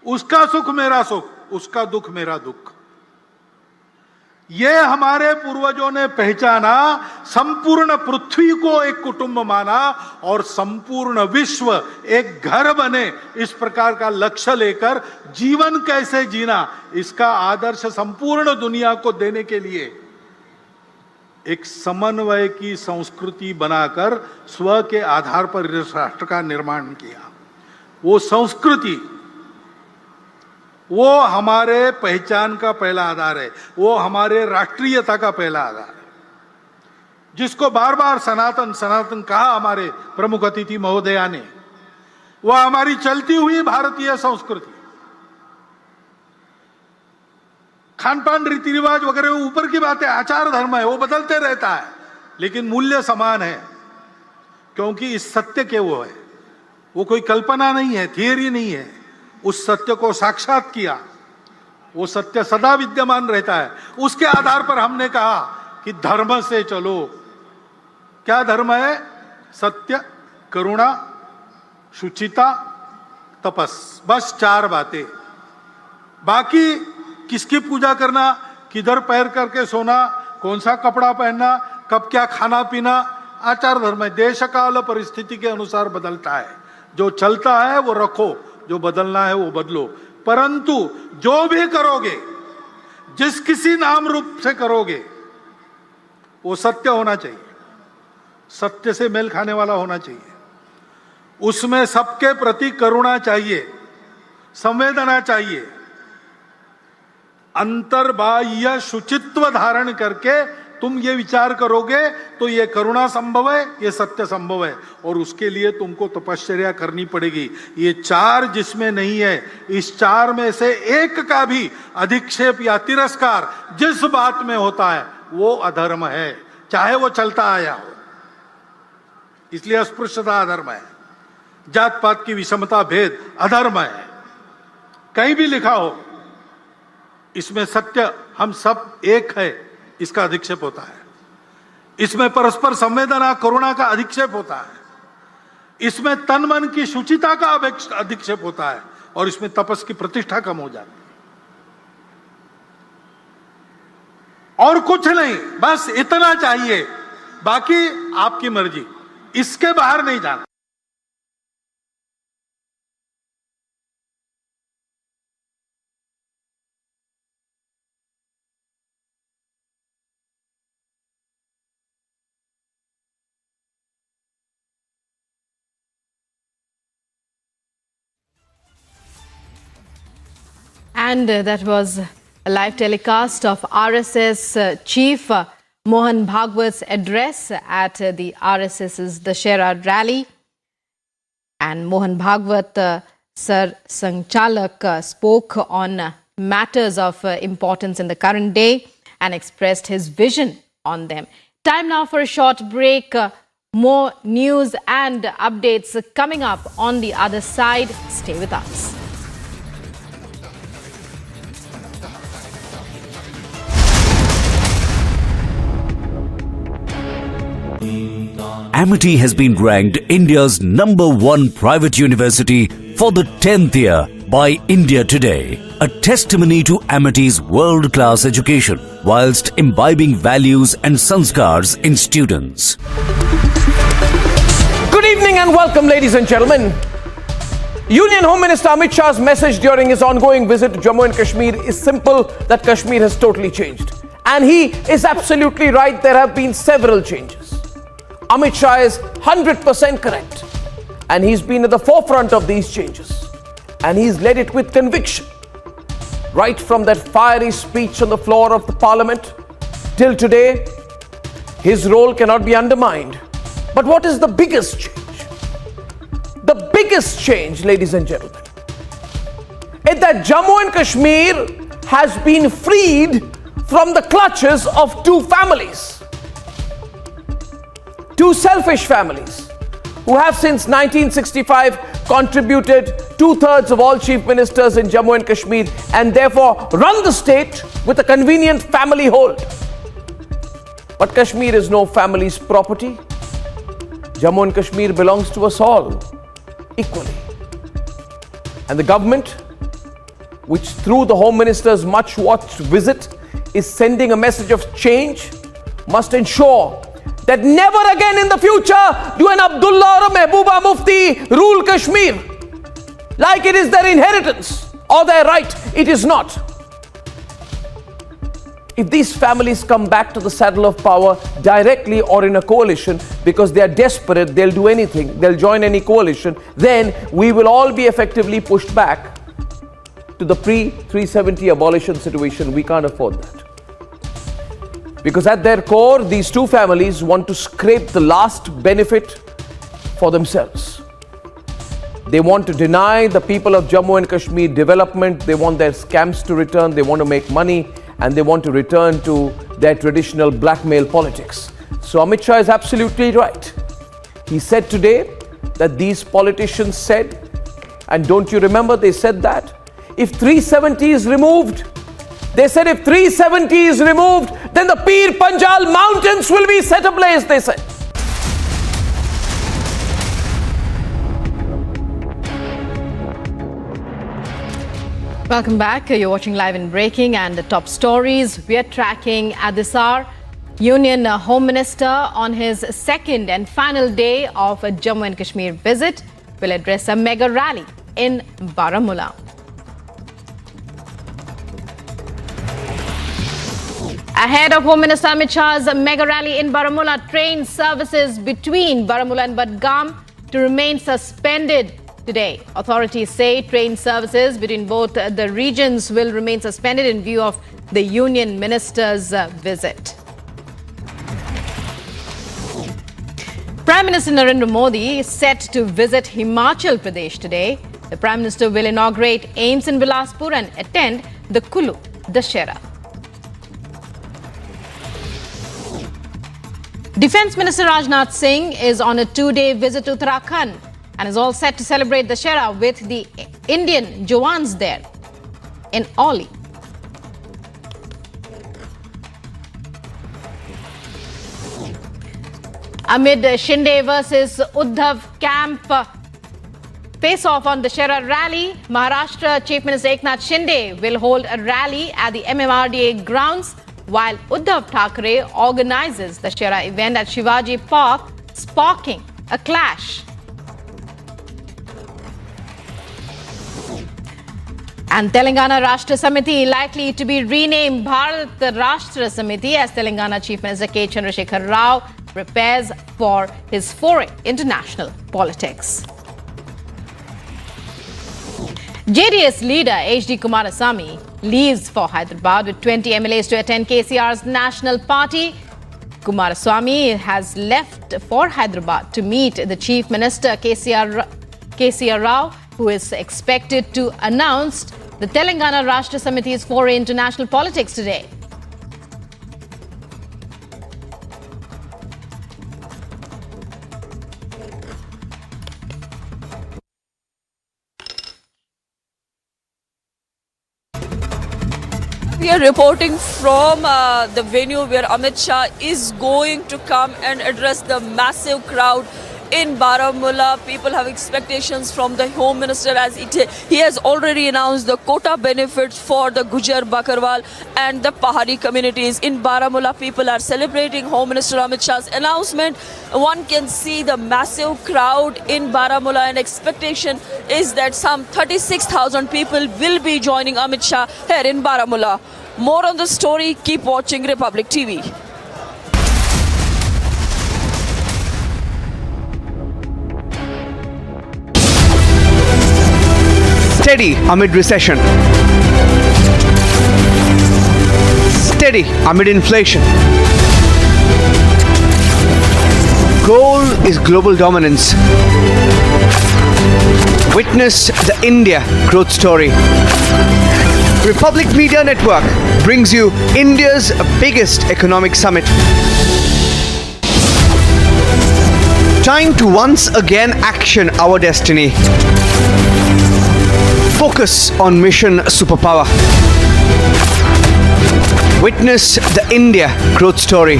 उसका सुख मेरा सुख, उसका दुख मेरा दुख। ये हमारे पूर्वजों ने पहचाना, संपूर्ण पृथ्वी को एक कुटुंब माना और संपूर्ण विश्व एक घर बने, इस प्रकार का लक्ष्य लेकर जीवन कैसे जीना, इसका आदर्श संपूर्ण दुनिया को देने के लिए एक समन्वय की संस्कृति बनाकर स्व के आधार पर इस राष्ट्र का निर्माण किया। वो संस्कृति, वो हमारे पहचान का पहला आधार है, वो हमारे राष्ट्रीयता का पहला आधार है, जिसको बार बार सनातन सनातन कहा हमारे प्रमुख अतिथि महोदया ने। वह हमारी चलती हुई भारतीय संस्कृति, खान पान रीति रिवाज वगैरह ऊपर की बात है, आचार धर्म है, वो बदलते रहता है, लेकिन मूल्य समान है, क्योंकि इस सत्य के वो है, वो कोई कल्पना नहीं है, थियरी नहीं है, उस सत्य को साक्षात किया, वो सत्य सदा विद्यमान रहता है। उसके आधार पर हमने कहा कि धर्म से चलो। क्या धर्म है? सत्य, करुणा, शुचिता, तपस, बस 4 बातें। बाकी किसकी पूजा करना, किधर पैर करके सोना, कौन सा कपड़ा पहनना, कब क्या खाना पीना, आचार धर्म है, देश काल परिस्थिति के अनुसार बदलता है। जो चलता है वो रखो, जो बदलना है वो बदलो, परंतु जो भी करोगे, जिस किसी नाम रूप से करोगे, वो सत्य होना चाहिए, सत्य से मेल खाने वाला होना चाहिए, उसमें सबके प्रति करुणा चाहिए, संवेदना चाहिए, अंतर्बाह्य शुचित्व धारण करके तुम ये विचार करोगे तो ये करुणा संभव है, ये सत्य संभव है, और उसके लिए तुमको तपश्चर्या करनी पड़ेगी। ये 4 जिसमें नहीं है, इस 4 में से एक का भी अधिक्षेप या तिरस्कार जिस बात में होता है वो अधर्म है, चाहे वो चलता आया हो। इसलिए अस्पृश्यता अधर्म है, जात पात की विषमता भेद अधर्म है। कहीं भी लिखा हो इसमें सत्य हम सब एक है, इसका अधिक्षेप होता है। इसमें परस्पर संवेदना करुणा का अधिक्षेप होता है, इसमें तन मन की शुचिता का अधिक्षेप होता है, और इसमें तपस की प्रतिष्ठा कम हो जाती है। और कुछ नहीं, बस इतना चाहिए, बाकी आपकी मर्जी, इसके बाहर नहीं जाना। And that was a live telecast of RSS Chief Mohan Bhagwat's address at the RSS's Dussehra rally. And Mohan Bhagwat, Sir Sangchalak, spoke on matters of importance in the current day and expressed his vision on them. Time now for a short break. More news and updates coming up on the other side. Stay with us. Amity has been ranked India's #1 private university for the 10th year by India Today, a testimony to Amity's world-class education whilst imbibing values and sanskars in students. Good evening and welcome, ladies and gentlemen. Union Home Minister Amit Shah's message during his ongoing visit to Jammu and Kashmir is simple, that Kashmir has totally changed. And he is absolutely right, there have been several changes. Amit Shah is 100% correct, and he's been at the forefront of these changes, and he's led it with conviction. Right from that fiery speech on the floor of the parliament till today, his role cannot be undermined. But what is the biggest change? The biggest change, ladies and gentlemen, is that Jammu and Kashmir has been freed from the clutches of 2 families. 2 selfish families who have since 1965 contributed 2/3 of all chief ministers in Jammu and Kashmir, and therefore run the state with a convenient family hold. But Kashmir is no family's property. Jammu and Kashmir belongs to us all equally. And the government, which through the Home Minister's much watched visit is sending a message of change must ensure that never again in the future do an Abdullah or a Mehbooba Mufti rule Kashmir like it is their inheritance or their right. It is not. If these families come back to the saddle of power directly or in a coalition because they are desperate, they'll do anything, they'll join any coalition, then we will all be effectively pushed back to the pre-370 abolition situation. We can't afford that. Because at their core, these two families want to scrape the last benefit for themselves. They want to deny the people of Jammu and Kashmir development. They want their scams to return. They want to make money, and they want to return to their traditional blackmail politics. So Amit Shah is absolutely right. He said today that these politicians said, and don't you remember they said that? If 370 is removed, they said if 370 is removed, then the Pir Panjal mountains will be set ablaze, they said. Welcome back. You're watching Live and Breaking, and the top stories we are tracking at this hour. Union Home Minister on his second and final day of a Jammu and Kashmir visit will address a mega rally in Baramulla. Ahead of Home Minister Amit Shah's mega rally in Baramulla, train services between Baramulla and Budgam to remain suspended today. Authorities say train services between both the regions will remain suspended in view of the Union Minister's visit. Prime Minister Narendra Modi is set to visit Himachal Pradesh today. The Prime Minister will inaugurate AIIMS in Bilaspur and attend the Kullu Dussehra. Defence Minister Rajnath Singh is on a two-day visit to Uttarakhand and is all set to celebrate Dussehra with the Indian Jawans there in Oli. Amid Shinde versus Uddhav camp face-off on Dussehra rally, Maharashtra Chief Minister Eknath Shinde will hold a rally at the MMRDA grounds, while Uddhav Thackeray organizes the Dussehra event at Shivaji Park, sparking a clash. And Telangana Rashtra Samiti likely to be renamed Bharat Rashtra Samiti as Telangana Chief Minister K. Chandrasekhar Rao prepares for his foray into national politics. JDS leader H.D. Kumarasamy leaves for Hyderabad with 20 MLAs to attend KCR's national party. Kumarasamy has left for Hyderabad to meet the Chief Minister KCR Rao, who is expected to announce the Telangana Rashtra Samiti's foray into national politics today. We are reporting from the venue where Amit Shah is going to come and address the massive crowd in Baramulla. People have expectations from the Home Minister as he has already announced the quota benefits for the Gujar, Bakarwal and the Pahari communities. In Baramulla, people are celebrating Home Minister Amit Shah's announcement. One can see the massive crowd in Baramulla, and expectation is that some 36,000 people will be joining Amit Shah here in Baramulla. More on the story, keep watching Republic TV. Steady amid recession. Steady amid inflation. Goal is global dominance. Witness the India growth story. Republic Media Network brings you India's biggest economic summit. Time to once again action our destiny. Focus on mission superpower. Witness the India growth story.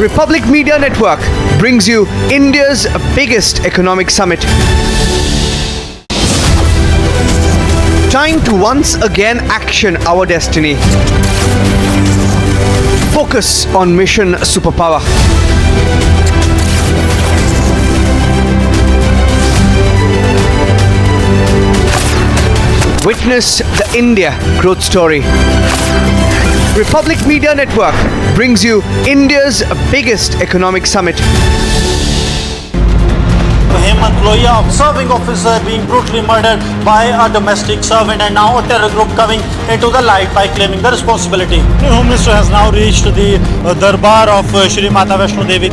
Republic Media Network brings you India's biggest economic summit. Time to once again action our destiny. Focus on mission superpower. Witness the India growth story. Republic Media Network brings you India's biggest economic summit. Hemant Lohia, serving officer, being brutally murdered by a domestic servant, and now a terror group coming into the light by claiming the responsibility. The Home Minister has now reached the Darbar of Shri Mata Vaishno Devi.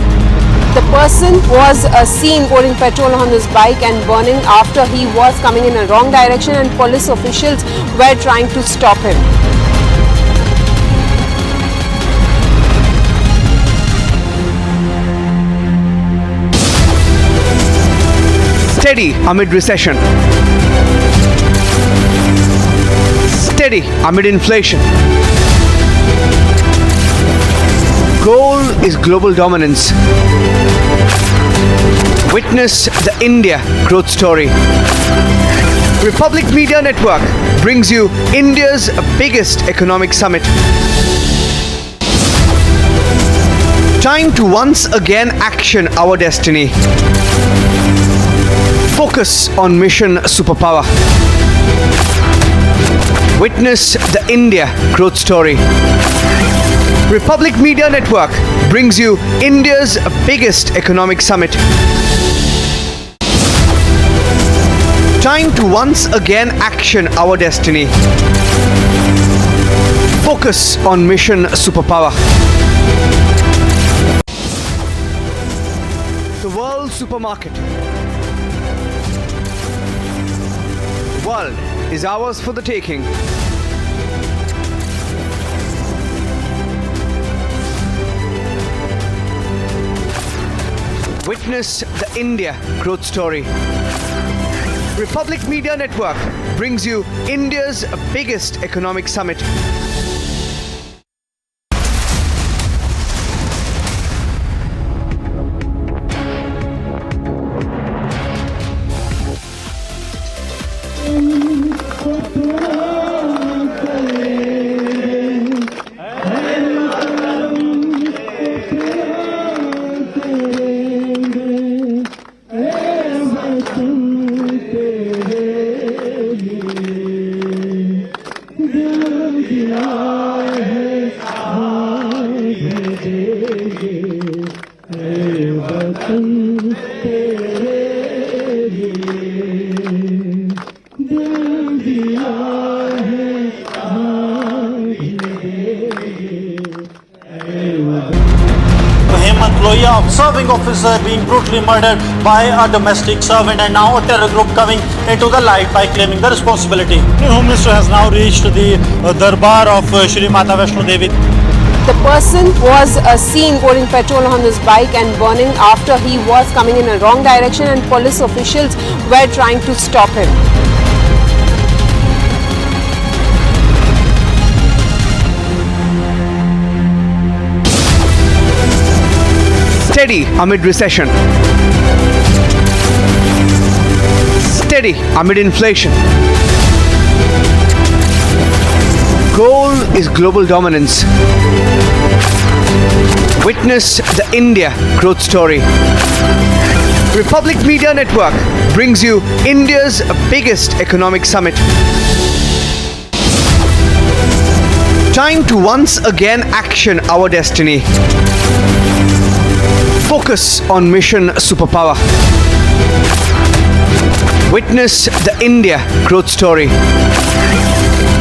The person was seen pouring petrol on his bike and burning after he was coming in a wrong direction, and police officials were trying to stop him. Steady amid recession. Steady amid inflation. Goal is global dominance. Witness the India growth story. Republic Media Network brings you India's biggest economic summit. Time to once again action our destiny. Focus on mission superpower. Witness the India growth story. Republic Media Network brings you India's biggest economic summit. Time to once again action our destiny. Focus on mission superpower. The world supermarket. The world is ours for the taking. Witness the India growth story. Republic Media Network brings you India's biggest economic summit. Hemant Lohia, serving officer, being brutally murdered by a domestic servant, and now a terror group coming into the light by claiming the responsibility. The Home Minister has now reached the Darbar of Shri Mata Vaishno Devi. The person was seen pouring petrol on his bike and burning after he was coming in a wrong direction, and police officials were trying to stop him. Steady amid recession. Steady amid inflation. Goal is global dominance. Witness the India growth story. Republic Media Network brings you India's biggest economic summit. Time to once again action our destiny. Focus on mission superpower. Witness the India growth story.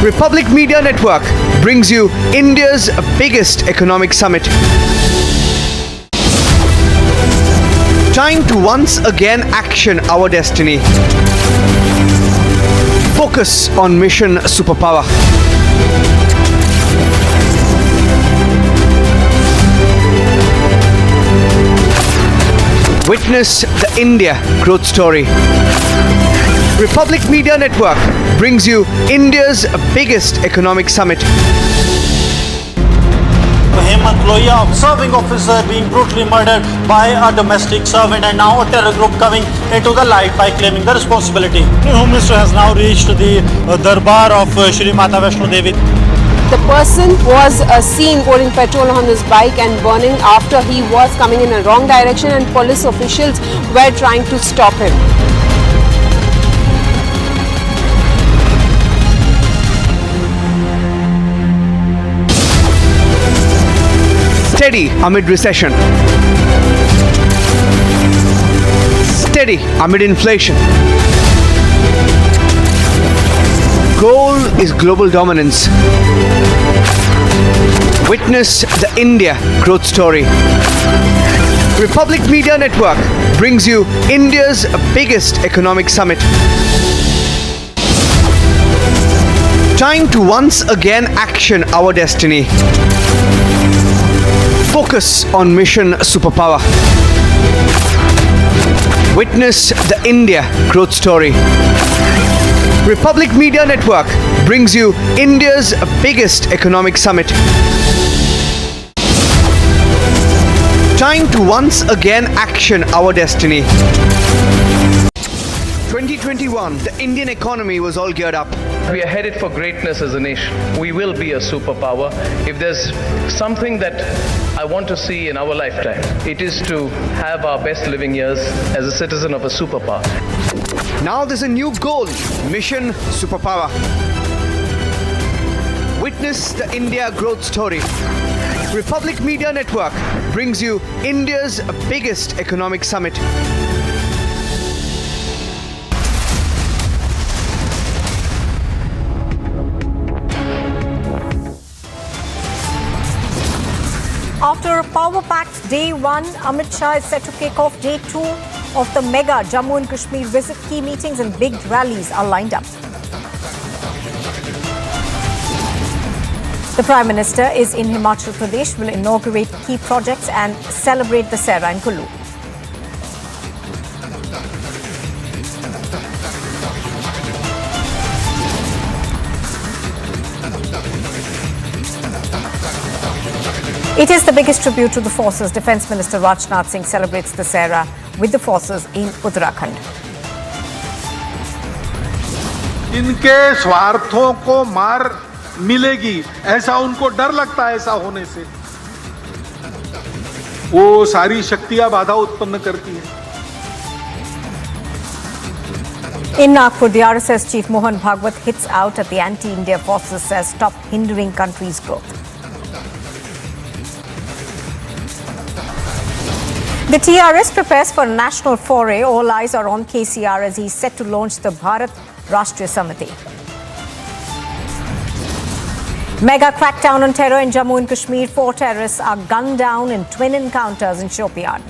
Republic Media Network brings you India's biggest economic summit. Time to once again action our destiny. Focus on mission superpower. Witness the India growth story. Republic Media Network brings you India's biggest economic summit. Hemant employee, a serving officer being brutally murdered by a domestic servant, and now a terror group coming into the light by claiming the responsibility. The Home Minister has now reached the Darbar of Shri Mata Vaishno Devi. The person was seen pouring petrol on his bike and burning after he was coming in a wrong direction, and police officials were trying to stop him. Steady amid recession. Steady amid inflation. Goal is global dominance. Witness the India growth story. Republic Media Network brings you India's biggest economic summit. Time to once again action our destiny. Focus on mission superpower. Witness the India growth story. Republic Media Network brings you India's biggest economic summit. Time to once again action our destiny. 2021, the Indian economy was all geared up. We are headed for greatness as a nation. We will be a superpower. If there's something that I want to see in our lifetime, it is to have our best living years as a citizen of a superpower. Now there's a new goal, mission superpower. Witness the India growth story. Republic Media Network brings you India's biggest economic summit. After a power-packed day one, Amit Shah is set to kick off day two of the mega Jammu and Kashmir visit. Key meetings and big rallies are lined up. The Prime Minister is in Himachal Pradesh, will inaugurate key projects and celebrate Dussehra in Kullu. It is the biggest tribute to the forces. Defence Minister Rajnath Singh celebrates Dussehra with the forces in Uttarakhand. इनके स्वार्थों को मार मिलेगी ऐसा उनको डर लगता है। ऐसा होने से वो सारी शक्तियां बाधा उत्पन्न करती हैं। In Nagpur, the RSS chief Mohan Bhagwat hits out at the anti-India forces, says stop hindering country's growth. The TRS prepares for a national foray. All eyes are on KCR as he's set to launch the Bharat Rashtriya Samiti. Mega crackdown on terror in Jammu and Kashmir. 4 terrorists are gunned down in twin encounters in Shopian.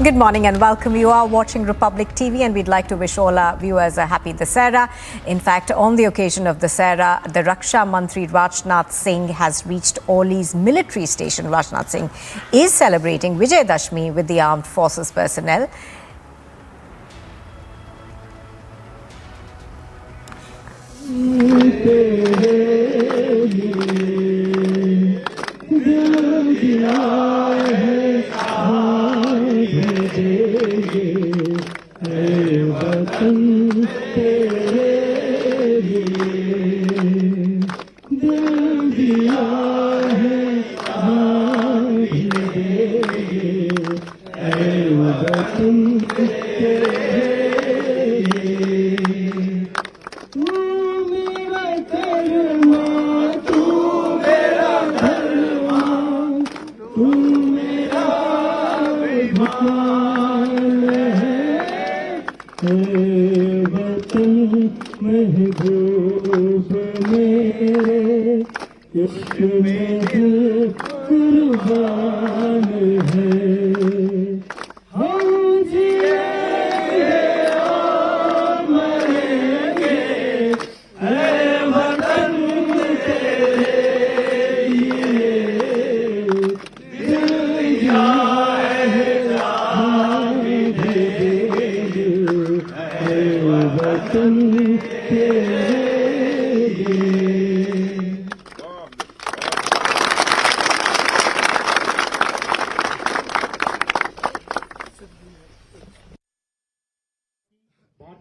Good morning and welcome. You are watching Republic TV and we'd like to wish all our viewers a happy Dussehra. In fact, on the occasion of Dussehra, the Raksha Mantri Rajnath Singh has reached Oli's military station. Rajnath Singh is celebrating Vijay Dashmi with the armed forces personnel.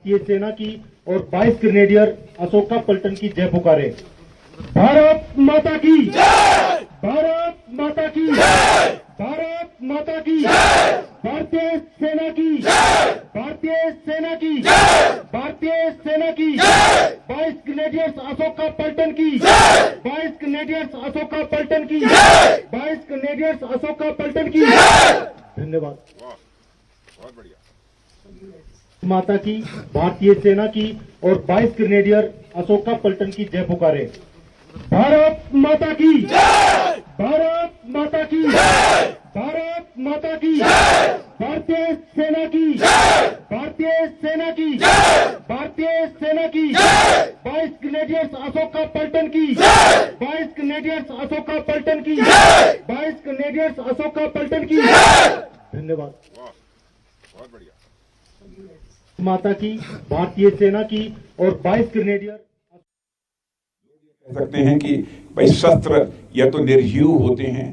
भारतीय सेना की और 22 grenadier Ashoka पलटन की जय पुकारे। भारत माता की जय, भारत माता की जय, भारत माता की जय, भारतीय सेना की जय, भारतीय सेना की जय, भारतीय सेना की जय, 22 ग्रेनेडियर्स अशोका पलटन की जय, 22 ग्रेनेडियर्स अशोका पलटन की जय, 22 ग्रेनेडियर्स अशोका पलटन की जय। धन्यवाद। बहुत बढ़िया। माता की, भारतीय सेना की और 22 ग्रेनेडियर अशोका पलटन की जय पुकारे। भारत माता की जय, भारत माता की जय, भारत माता की जय, भारतीय सेना की जय, भारतीय सेना की जय, भारतीय सेना की जय, 22 ग्रेनेडियर्स अशोका पलटन की जय, 22 ग्रेनेडियर्स अशोका पलटन की जय, 22 ग्रेनेडियर्स अशोका पलटन की जय। धन्यवाद। बहुत बढ़िया। माता की, भारतीय सेना की और 22 ग्रेनेडियर। कह सकते हैं कि भाई शस्त्र या तो निर्जीव होते हैं,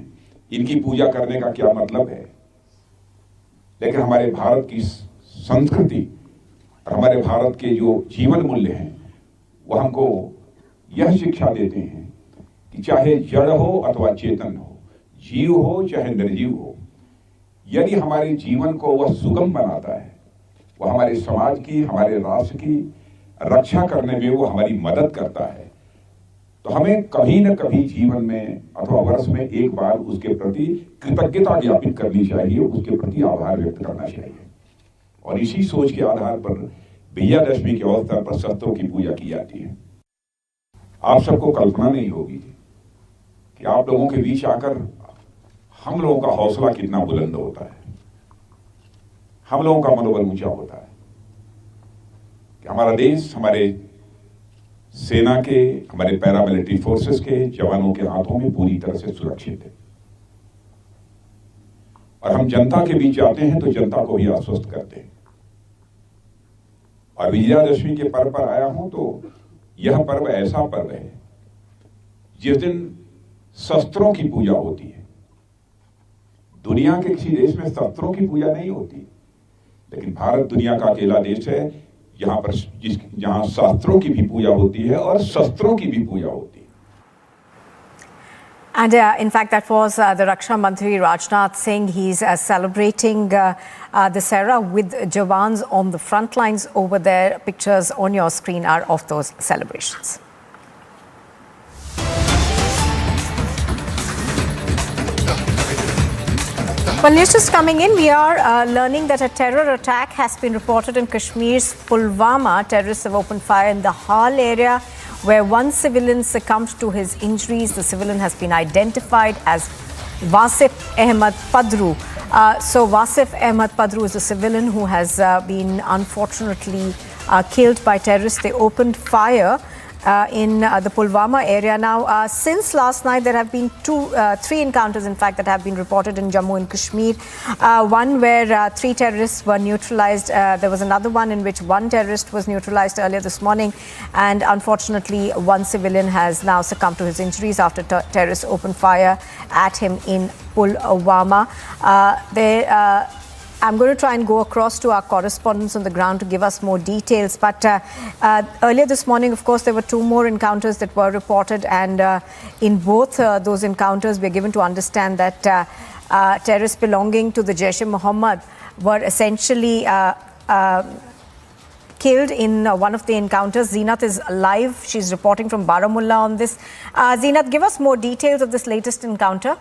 इनकी पूजा करने का क्या मतलब है। लेकिन हमारे भारत की संस्कृति और हमारे भारत के जो जीवन मूल्य हैं वो हमको यह शिक्षा देते हैं कि चाहे जड़ हो अथवा चेतन हो, जीव हो चाहे निर्जीव हो, यदि हमारे जीवन को वह सुगम बनाता है, वह हमारे समाज की, हमारे राष्ट्र की रक्षा करने में वो हमारी मदद करता है, तो हमें कभी न कभी जीवन में अथवा वर्ष में एक बार उसके प्रति कृतज्ञता ज्ञापित करनी चाहिए, उसके प्रति आभार व्यक्त करना चाहिए। और इसी सोच के आधार पर विजयादशमी के अवसर पर शस्त्रों की पूजा की जाती है। आप सबको कल्पना नहीं होगी कि आप लोगों के बीच आकर हम लोगों का हौसला कितना बुलंद होता है, हम लोगों का मनोबल ऊंचा होता है कि हमारा देश हमारे सेना के, हमारे पैरामिलिट्री फोर्सेस के जवानों के हाथों में पूरी तरह से सुरक्षित है। और हम जनता के बीच जाते हैं तो जनता को भी आश्वस्त करते हैं। और विजयादशमी के पर्व पर आया हूं तो यह पर्व ऐसा पर्व है जिस दिन शस्त्रों की पूजा होती है। दुनिया के किसी देश में शस्त्रों की पूजा नहीं होती, लेकिन भारत दुनिया का अकेला देश है जहां शास्त्रों की भी पूजा होती है और शस्त्रों की भी पूजा होती है। And in fact, that was the Raksha Mantri Rajnath Singh. He's celebrating Dussehra with Jawans on the front lines over there. Pictures on your screen are of those celebrations. Well, news just coming in, we are learning that a terror attack has been reported in Kashmir's Pulwama. Terrorists have opened fire in the Hal area, where one civilian succumbed to his injuries. The civilian has been identified as Wasif Ahmed Padru. So Wasif Ahmed Padru is a civilian who has been unfortunately killed by terrorists. They opened fire in the Pulwama area. Now, since last night, there have been three encounters, in fact, that have been reported in Jammu and Kashmir. One where 3 terrorists were neutralized. There was another one in which 1 terrorist was neutralized earlier this morning. And unfortunately, 1 civilian has now succumbed to his injuries after terrorists opened fire at him in Pulwama. I'm going to try and go across to our correspondents on the ground to give us more details. But earlier this morning, of course, there were 2 more encounters that were reported. And in both those encounters, we're given to understand that terrorists belonging to the Jaish-e-Mohammed were essentially killed in one of the encounters. Zeenat is live. She's reporting from Baramulla on this. Zeenat, give us more details of this latest encounter.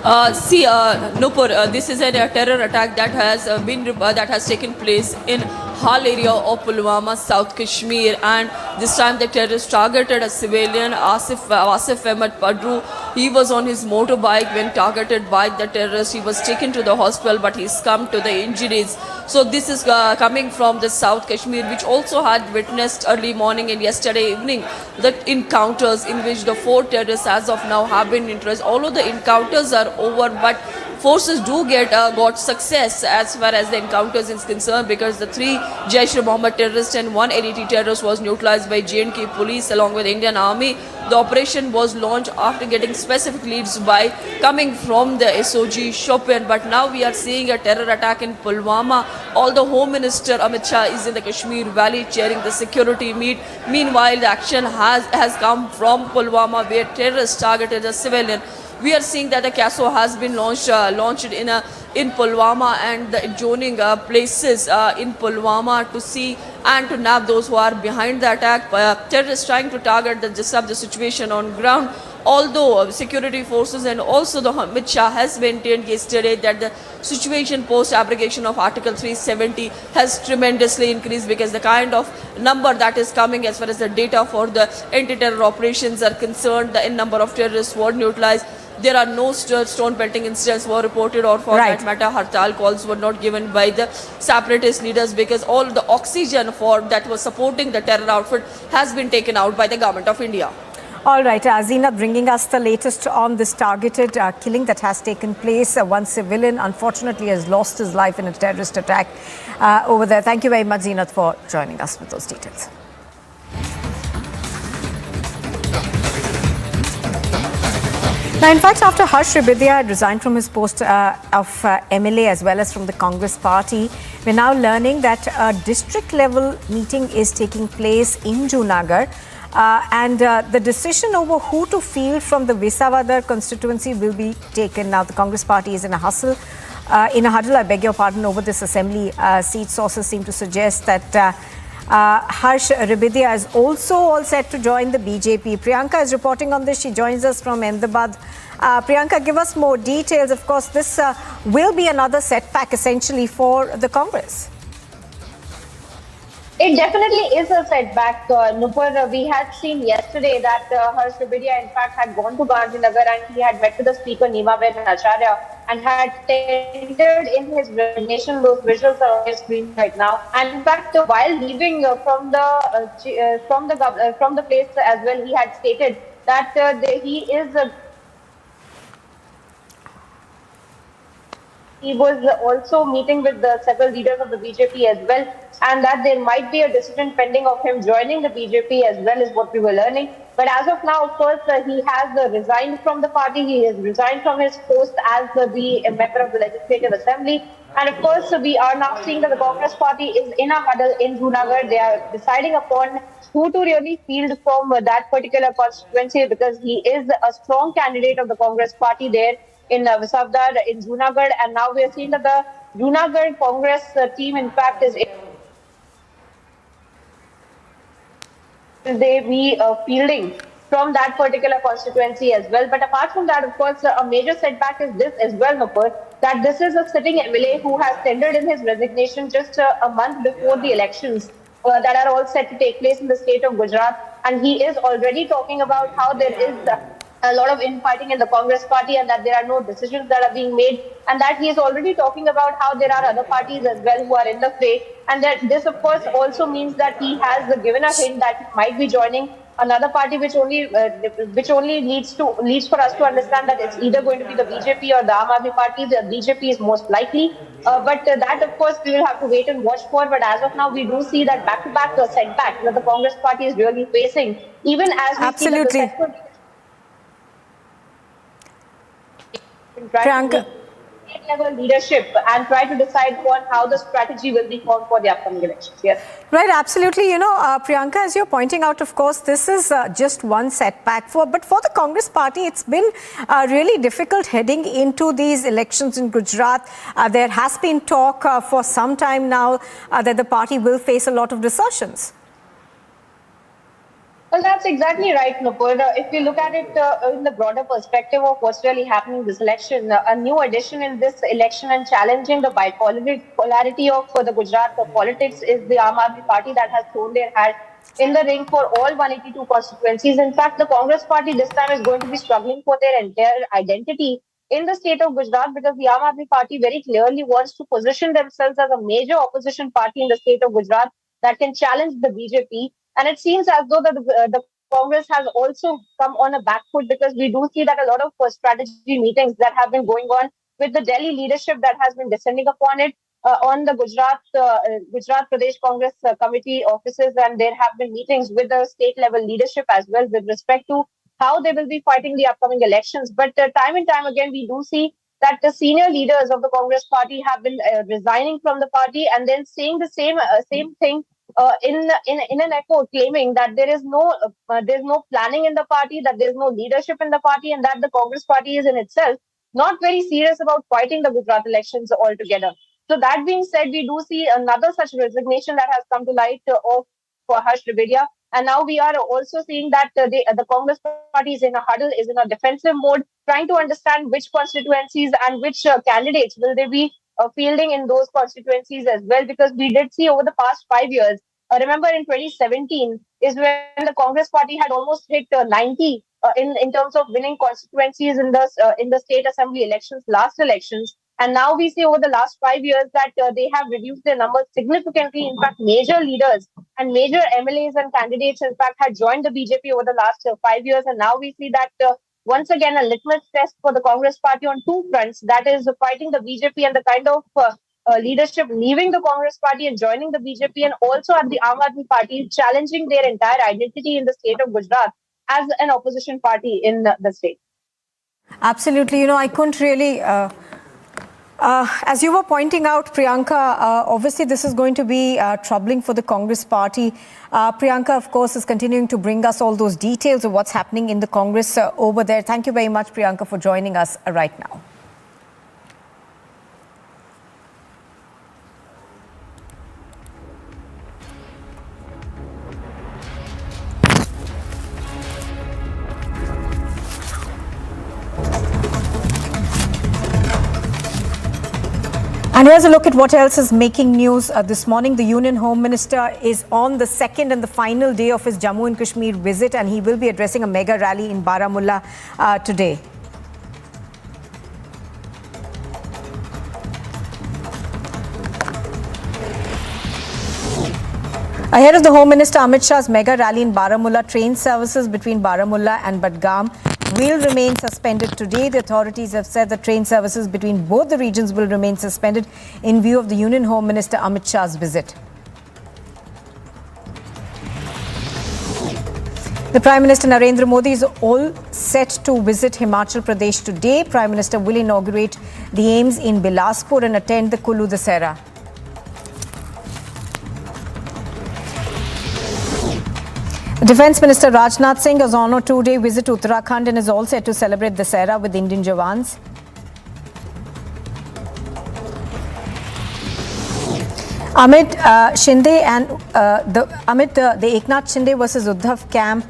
Nupur, this is a terror attack that has taken place in Hal area of Pulwama, South Kashmir, and this time the terrorists targeted a civilian, Wasif Ahmed Padru. He was on his motorbike when targeted by the terrorists. He was taken to the hospital, but he succumbed to the injuries. So this is coming from the South Kashmir, which also had witnessed early morning and yesterday evening the encounters in which the 4 terrorists as of now have been neutralized. All of the encounters are over, but forces do got success as far as the encounters is concerned, because the 3 Jaish-e-Mohammed terrorists and 1 LET terrorist was neutralized by J&K police along with Indian Army. The operation was launched after getting specific leads by coming from the SOG Shopian. But now we are seeing a terror attack in Pulwama. Although Home Minister Amit Shah is in the Kashmir Valley chairing the security meet. Meanwhile, the action has come from Pulwama, where terrorists targeted a civilian. We are seeing that the CASO has been launched in Pulwama and the adjoining places in Pulwama to see and to nab those who are behind the attack. Terrorists trying to target the situation on ground. Although security forces and also the Amit Shah has maintained yesterday that the situation post abrogation of Article 370 has tremendously increased, because the kind of number that is coming as far as the data for the anti-terror operations are concerned, the number of terrorists were neutralized. There are no stone pelting incidents were reported, or for that matter, hartal calls were not given by the separatist leaders, because all the oxygen for that was supporting the terror outfit has been taken out by the government of India. All right, Azina, bringing us the latest on this targeted killing that has taken place. One civilian, unfortunately, has lost his life in a terrorist attack over there. Thank you very much, Zeenat, for joining us with those details. Now, in fact, after Harsh Ribidia had resigned from his post of MLA as well as from the Congress party, we're now learning that a district-level meeting is taking place in Junagadh. And the decision over who to field from the Visawadar constituency will be taken. Now, the Congress party is in a huddle, I beg your pardon, over this assembly seat. Sources seem to suggest that Harsh Ribidia is also all set to join the BJP. Priyanka is reporting on this. She joins us from Ahmedabad. Priyanka, give us more details. Of course, this will be another setback essentially for the Congress. It definitely is a setback, Nupur. We had seen yesterday that Harsh Ribidia, in fact, had gone to Gandhinagar and he had met with the Speaker, Neemaben Acharya, and had tendered in his resignation. Those visuals are on your screen right now. And in fact, while leaving from the place as well, he had stated that he was also meeting with several leaders of the BJP as well, and that there might be a decision pending of him joining the BJP as well, is what we were learning. But as of now, of course, he has resigned from the party. He has resigned from his post as the member of the Legislative Assembly. And of course, we are now seeing that the Congress party is in a huddle in Junagadh. They are deciding upon who to really field from that particular constituency, because he is a strong candidate of the Congress party there in Visawadar, in Junagadh. And now we are seeing that the Junagadh Congress team, in fact, is fielding from that particular constituency as well. But apart from that, of course, a major setback is this as well, Nupur, that this is a sitting MLA who has tendered in his resignation just a month before the elections that are all set to take place in the state of Gujarat. And he is already talking about how there is a lot of infighting in the Congress party and that there are no decisions that are being made, and that he is already talking about how there are other parties as well who are in the fray, and that this of course also means that he has given a hint that he might be joining another party, which only leads for us to understand that it's either going to be the BJP or the Aam Aadmi party. The BJP is most likely, but that of course we will have to wait and watch for. But as of now, we do see that back-to-back setback that the Congress party is really facing, even as we see that the Priyanka, level leadership and try to decide on how the strategy will be formed for the upcoming elections. Yes. Right, absolutely. You know, Priyanka, as you're pointing out, of course, this is just one setback. But for the Congress party, it's been really difficult heading into these elections in Gujarat. There has been talk for some time now that the party will face a lot of desertions. Well, that's exactly right, Nupur. If you look at it in the broader perspective of what's really happening in this election, a new addition in this election and challenging the bipolarity of the Gujarat politics is the Aam Aadmi party that has thrown their hat in the ring for all 182 constituencies. In fact, the Congress party this time is going to be struggling for their entire identity in the state of Gujarat, because the Aam Aadmi party very clearly wants to position themselves as a major opposition party in the state of Gujarat that can challenge the BJP. And it seems as though the Congress has also come on a back foot, because we do see that a lot of strategy meetings that have been going on with the Delhi leadership that has been descending upon it, on the Gujarat Pradesh Congress committee offices, and there have been meetings with the state level leadership as well with respect to how they will be fighting the upcoming elections. But time and time again, we do see that the senior leaders of the Congress party have been resigning from the party and then saying the same thing in an echo, claiming that there's no planning in the party, that there's no leadership in the party, and that the Congress party is in itself not very serious about fighting the Gujarat elections altogether. So that being said, we do see another such resignation that has come to light of Harsh Tribedia. And now we are also seeing that the Congress party is in a huddle, is in a defensive mode, trying to understand which constituencies and which candidates will they be fielding in those constituencies as well. Because we did see over the past 5 years, remember in 2017 is when the Congress party had almost hit 90 in terms of winning constituencies in the state assembly elections, last elections. And now we see over the last 5 years that they have reduced their numbers significantly. In fact, major leaders and major MLAs and candidates, in fact, had joined the BJP over the last 5 years. And now we see that once again, a litmus test for the Congress party on two fronts, that is fighting the BJP and the kind of leadership leaving the Congress party and joining the BJP, and also at the Aam Aadmi party challenging their entire identity in the state of Gujarat as an opposition party in the state. Absolutely. I couldn't really... as you were pointing out, Priyanka, obviously this is going to be troubling for the Congress party. Priyanka, of course, is continuing to bring us all those details of what's happening in the Congress over there. Thank you very much, Priyanka, for joining us right now. And here's a look at what else is making news this morning. The Union Home Minister is on the second and the final day of his Jammu and Kashmir visit, and he will be addressing a mega rally in Baramulla today. Ahead of the Home Minister Amit Shah's mega rally in Baramulla, train services between Baramulla and Budgam will remain suspended today. The authorities have said that train services between both the regions will remain suspended in view of the Union Home Minister Amit Shah's visit. The Prime Minister Narendra Modi is all set to visit Himachal Pradesh today. Prime Minister will inaugurate the AIIMS in Bilaspur and attend the Kullu Dussehra. Defence Minister Rajnath Singh is on a two-day visit to Uttarakhand and is all set to celebrate Dussehra with Indian Jawans. Amit Shinde and the Eknath Shinde versus Uddhav camp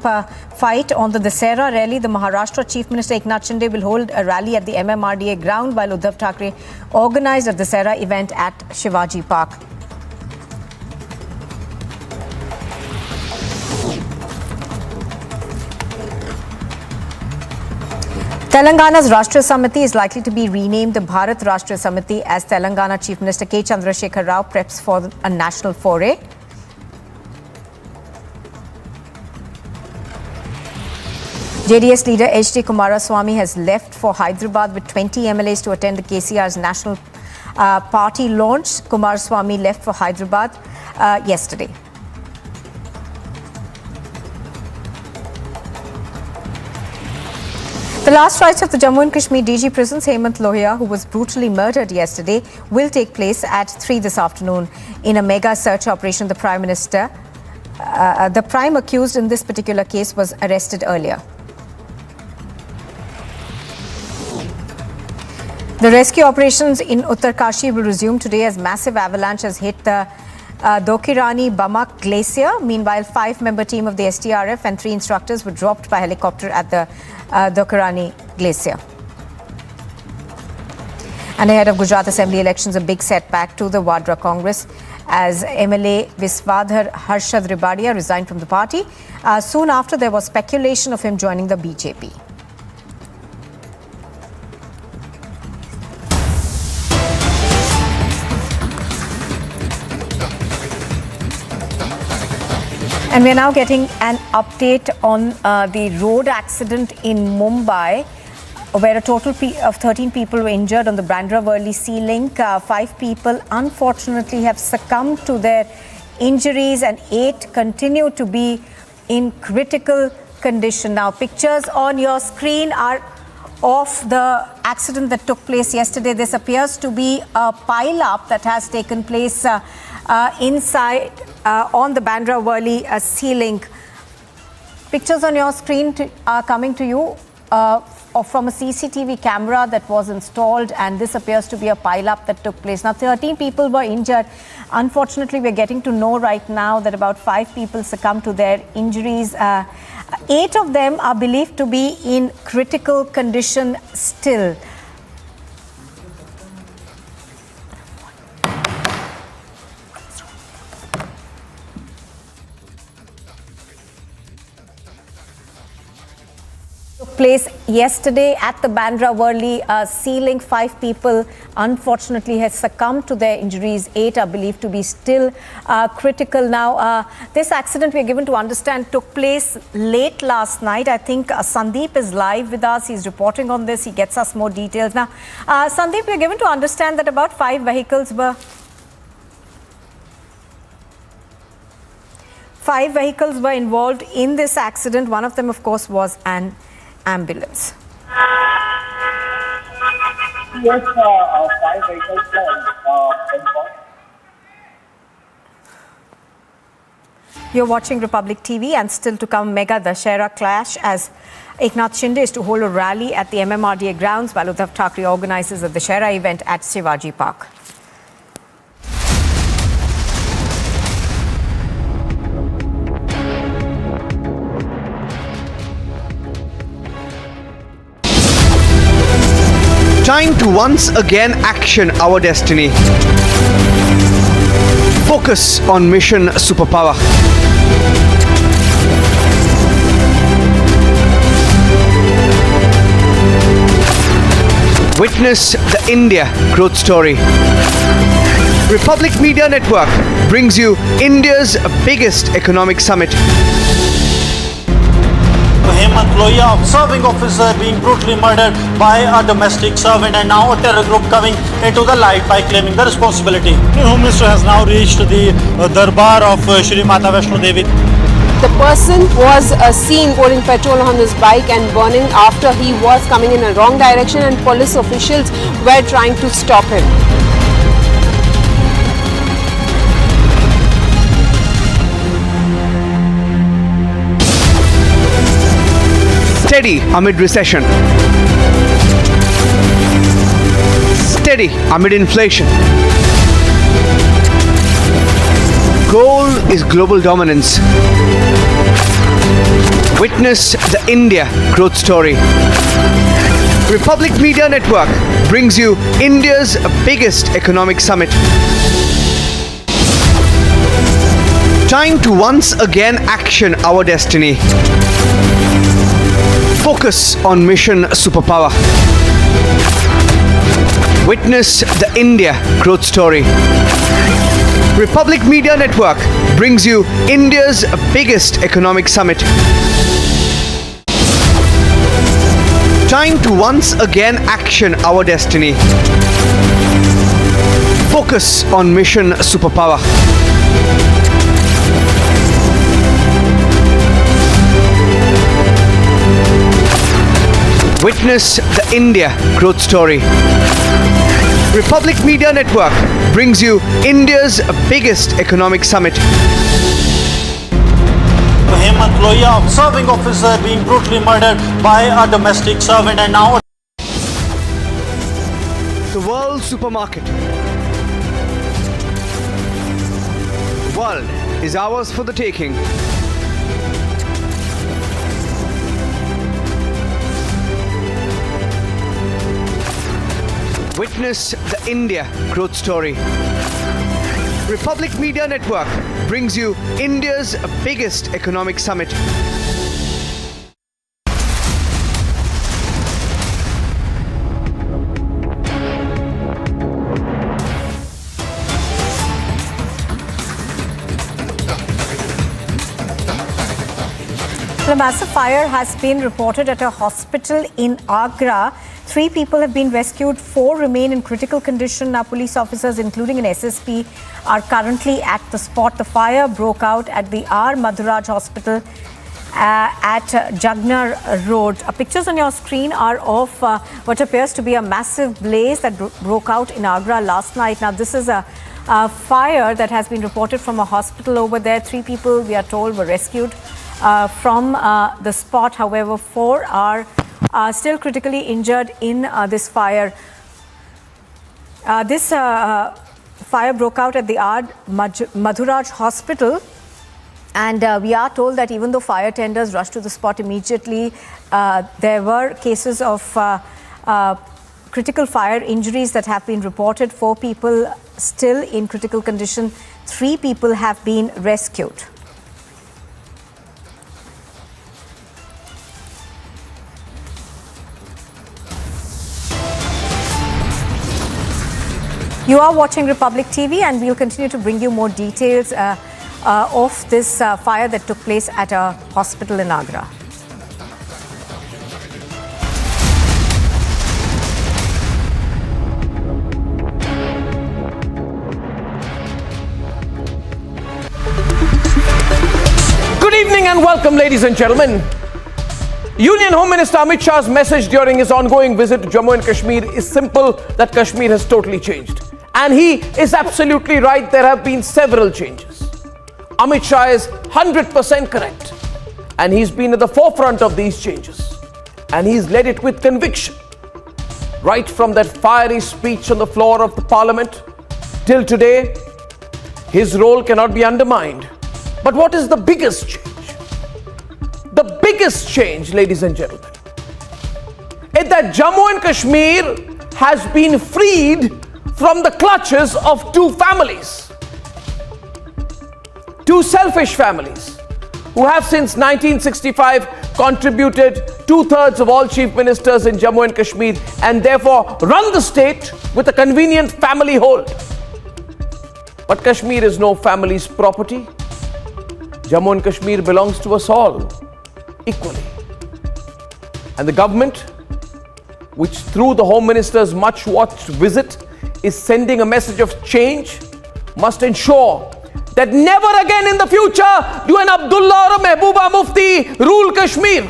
fight on the Dussehra rally. The Maharashtra Chief Minister Eknath Shinde will hold a rally at the MMRDA ground, while Uddhav Thackeray organised a Dussehra event at Shivaji Park. Telangana's Rashtriya Samiti is likely to be renamed the Bharat Rashtriya Samiti as Telangana Chief Minister K. Chandrasekhar Rao preps for a national foray. JDS leader H.D. Kumaraswamy has left for Hyderabad with 20 MLAs to attend the KCR's national party launch. Kumaraswamy left for Hyderabad yesterday. The last rites of the Jammu and Kashmir DG prisons, Hemant Lohia, who was brutally murdered yesterday, will take place at 3 this afternoon in a mega search operation. The Prime Minister, the prime accused in this particular case, was arrested earlier. The rescue operations in Uttarkashi will resume today as massive avalanche has hit the Dokirani Bamak Glacier. Meanwhile, 5-member team of the STRF and 3 instructors were dropped by helicopter at the Dokirani Glacier. And ahead of Gujarat Assembly elections, a big setback to the Vadra Congress as MLA Viswadhar Harshad Ribadia resigned from the party. Soon after, there was speculation of him joining the BJP. And we're now getting an update on the road accident in Mumbai. where a total of 13 people were injured on the Bandra-Worli sea link. 5 people unfortunately have succumbed to their injuries and 8 continue to be in critical condition. Now, pictures on your screen are of the accident that took place yesterday. This appears to be a pile-up that has taken place inside on the Bandra-Worli sea link. Pictures on your screen are coming to you from a CCTV camera that was installed, and this appears to be a pile-up that took place. Now, 13 people were injured. Unfortunately, we're getting to know right now that about 5 people succumbed to their injuries. 8 of them are believed to be in critical condition still. Took place yesterday at the Bandra-Worli sea link. 5 people unfortunately has succumbed to their injuries. 8 are believed to be still critical. Now, this accident, we are given to understand, took place late last night. I think Sandeep is live with us. He's reporting on this. He gets us more details. Now, Sandeep, we are given to understand that about 5 vehicles were involved in this accident. One of them, of course, was an ambulance. Yes, 5 vehicles involved. You're watching Republic TV, and still to come, mega Dussehra clash as Eknath Shinde is to hold a rally at the MMRDA grounds while Uddhav Thackeray organizes a Dussehra event at Shivaji Park. Time to once again action our destiny. Focus on mission superpower. Witness the India growth story. Republic Media Network brings you India's biggest economic summit. Hemant Lohia, serving officer, being brutally murdered by a domestic servant, and now a terror group coming into the light by claiming the responsibility. The Home Minister has now reached the Darbar of Shri Mata Vaishno Devi. The person was seen pouring petrol on his bike and burning after he was coming in a wrong direction, and police officials were trying to stop him. Steady amid recession. Steady amid inflation. Goal is global dominance. Witness the India growth story. Republic Media Network brings you India's biggest economic summit. Time to once again action our destiny. Focus on mission superpower. Witness the India growth story. Republic Media Network brings you India's biggest economic summit. Time to once again action our destiny. Focus on mission superpower. Witness the India growth story. Republic Media Network brings you India's biggest economic summit. Hemant Lohia, serving officer, being brutally murdered by a domestic servant, and now The world supermarket. The world is ours for the taking. Witness the India growth story. Republic Media Network brings you India's biggest economic summit. A massive fire has been reported at a hospital in Agra. 3 people have been rescued, 4 remain in critical condition. Now, police officers, including an SSP, are currently at the spot. The fire broke out at the R. Madhuraj Hospital at Jagnar Road. Pictures on your screen are of what appears to be a massive blaze that broke out in Agra last night. Now, this is a fire that has been reported from a hospital over there. 3 people, we are told, were rescued from the spot. However, 4 are still critically injured in this fire. This fire broke out at the R. Madhuraj Hospital. And we are told that even though fire tenders rushed to the spot immediately, there were cases of critical fire injuries that have been reported. 4 people still in critical condition. 3 people have been rescued. You are watching Republic TV, and we'll continue to bring you more details of this fire that took place at a hospital in Agra. Good evening and welcome, ladies and gentlemen. Union Home Minister Amit Shah's message during his ongoing visit to Jammu and Kashmir is simple, that Kashmir has totally changed. And he is absolutely right, there have been several changes. Amit Shah is 100% correct. And he's been at the forefront of these changes. And he's led it with conviction. Right from that fiery speech on the floor of the parliament till today, his role cannot be undermined. But what is the biggest change? The biggest change, ladies and gentlemen, is that Jammu and Kashmir has been freed from the clutches of 2 families. 2 selfish families who have since 1965 contributed 2/3 of all chief ministers in Jammu and Kashmir and therefore run the state with a convenient family hold. But Kashmir is no family's property. Jammu and Kashmir belongs to us all equally. And the government, which through the Home Minister's much watched visit is sending a message of change, must ensure that never again in the future do an Abdullah or a Mehbooba Mufti rule Kashmir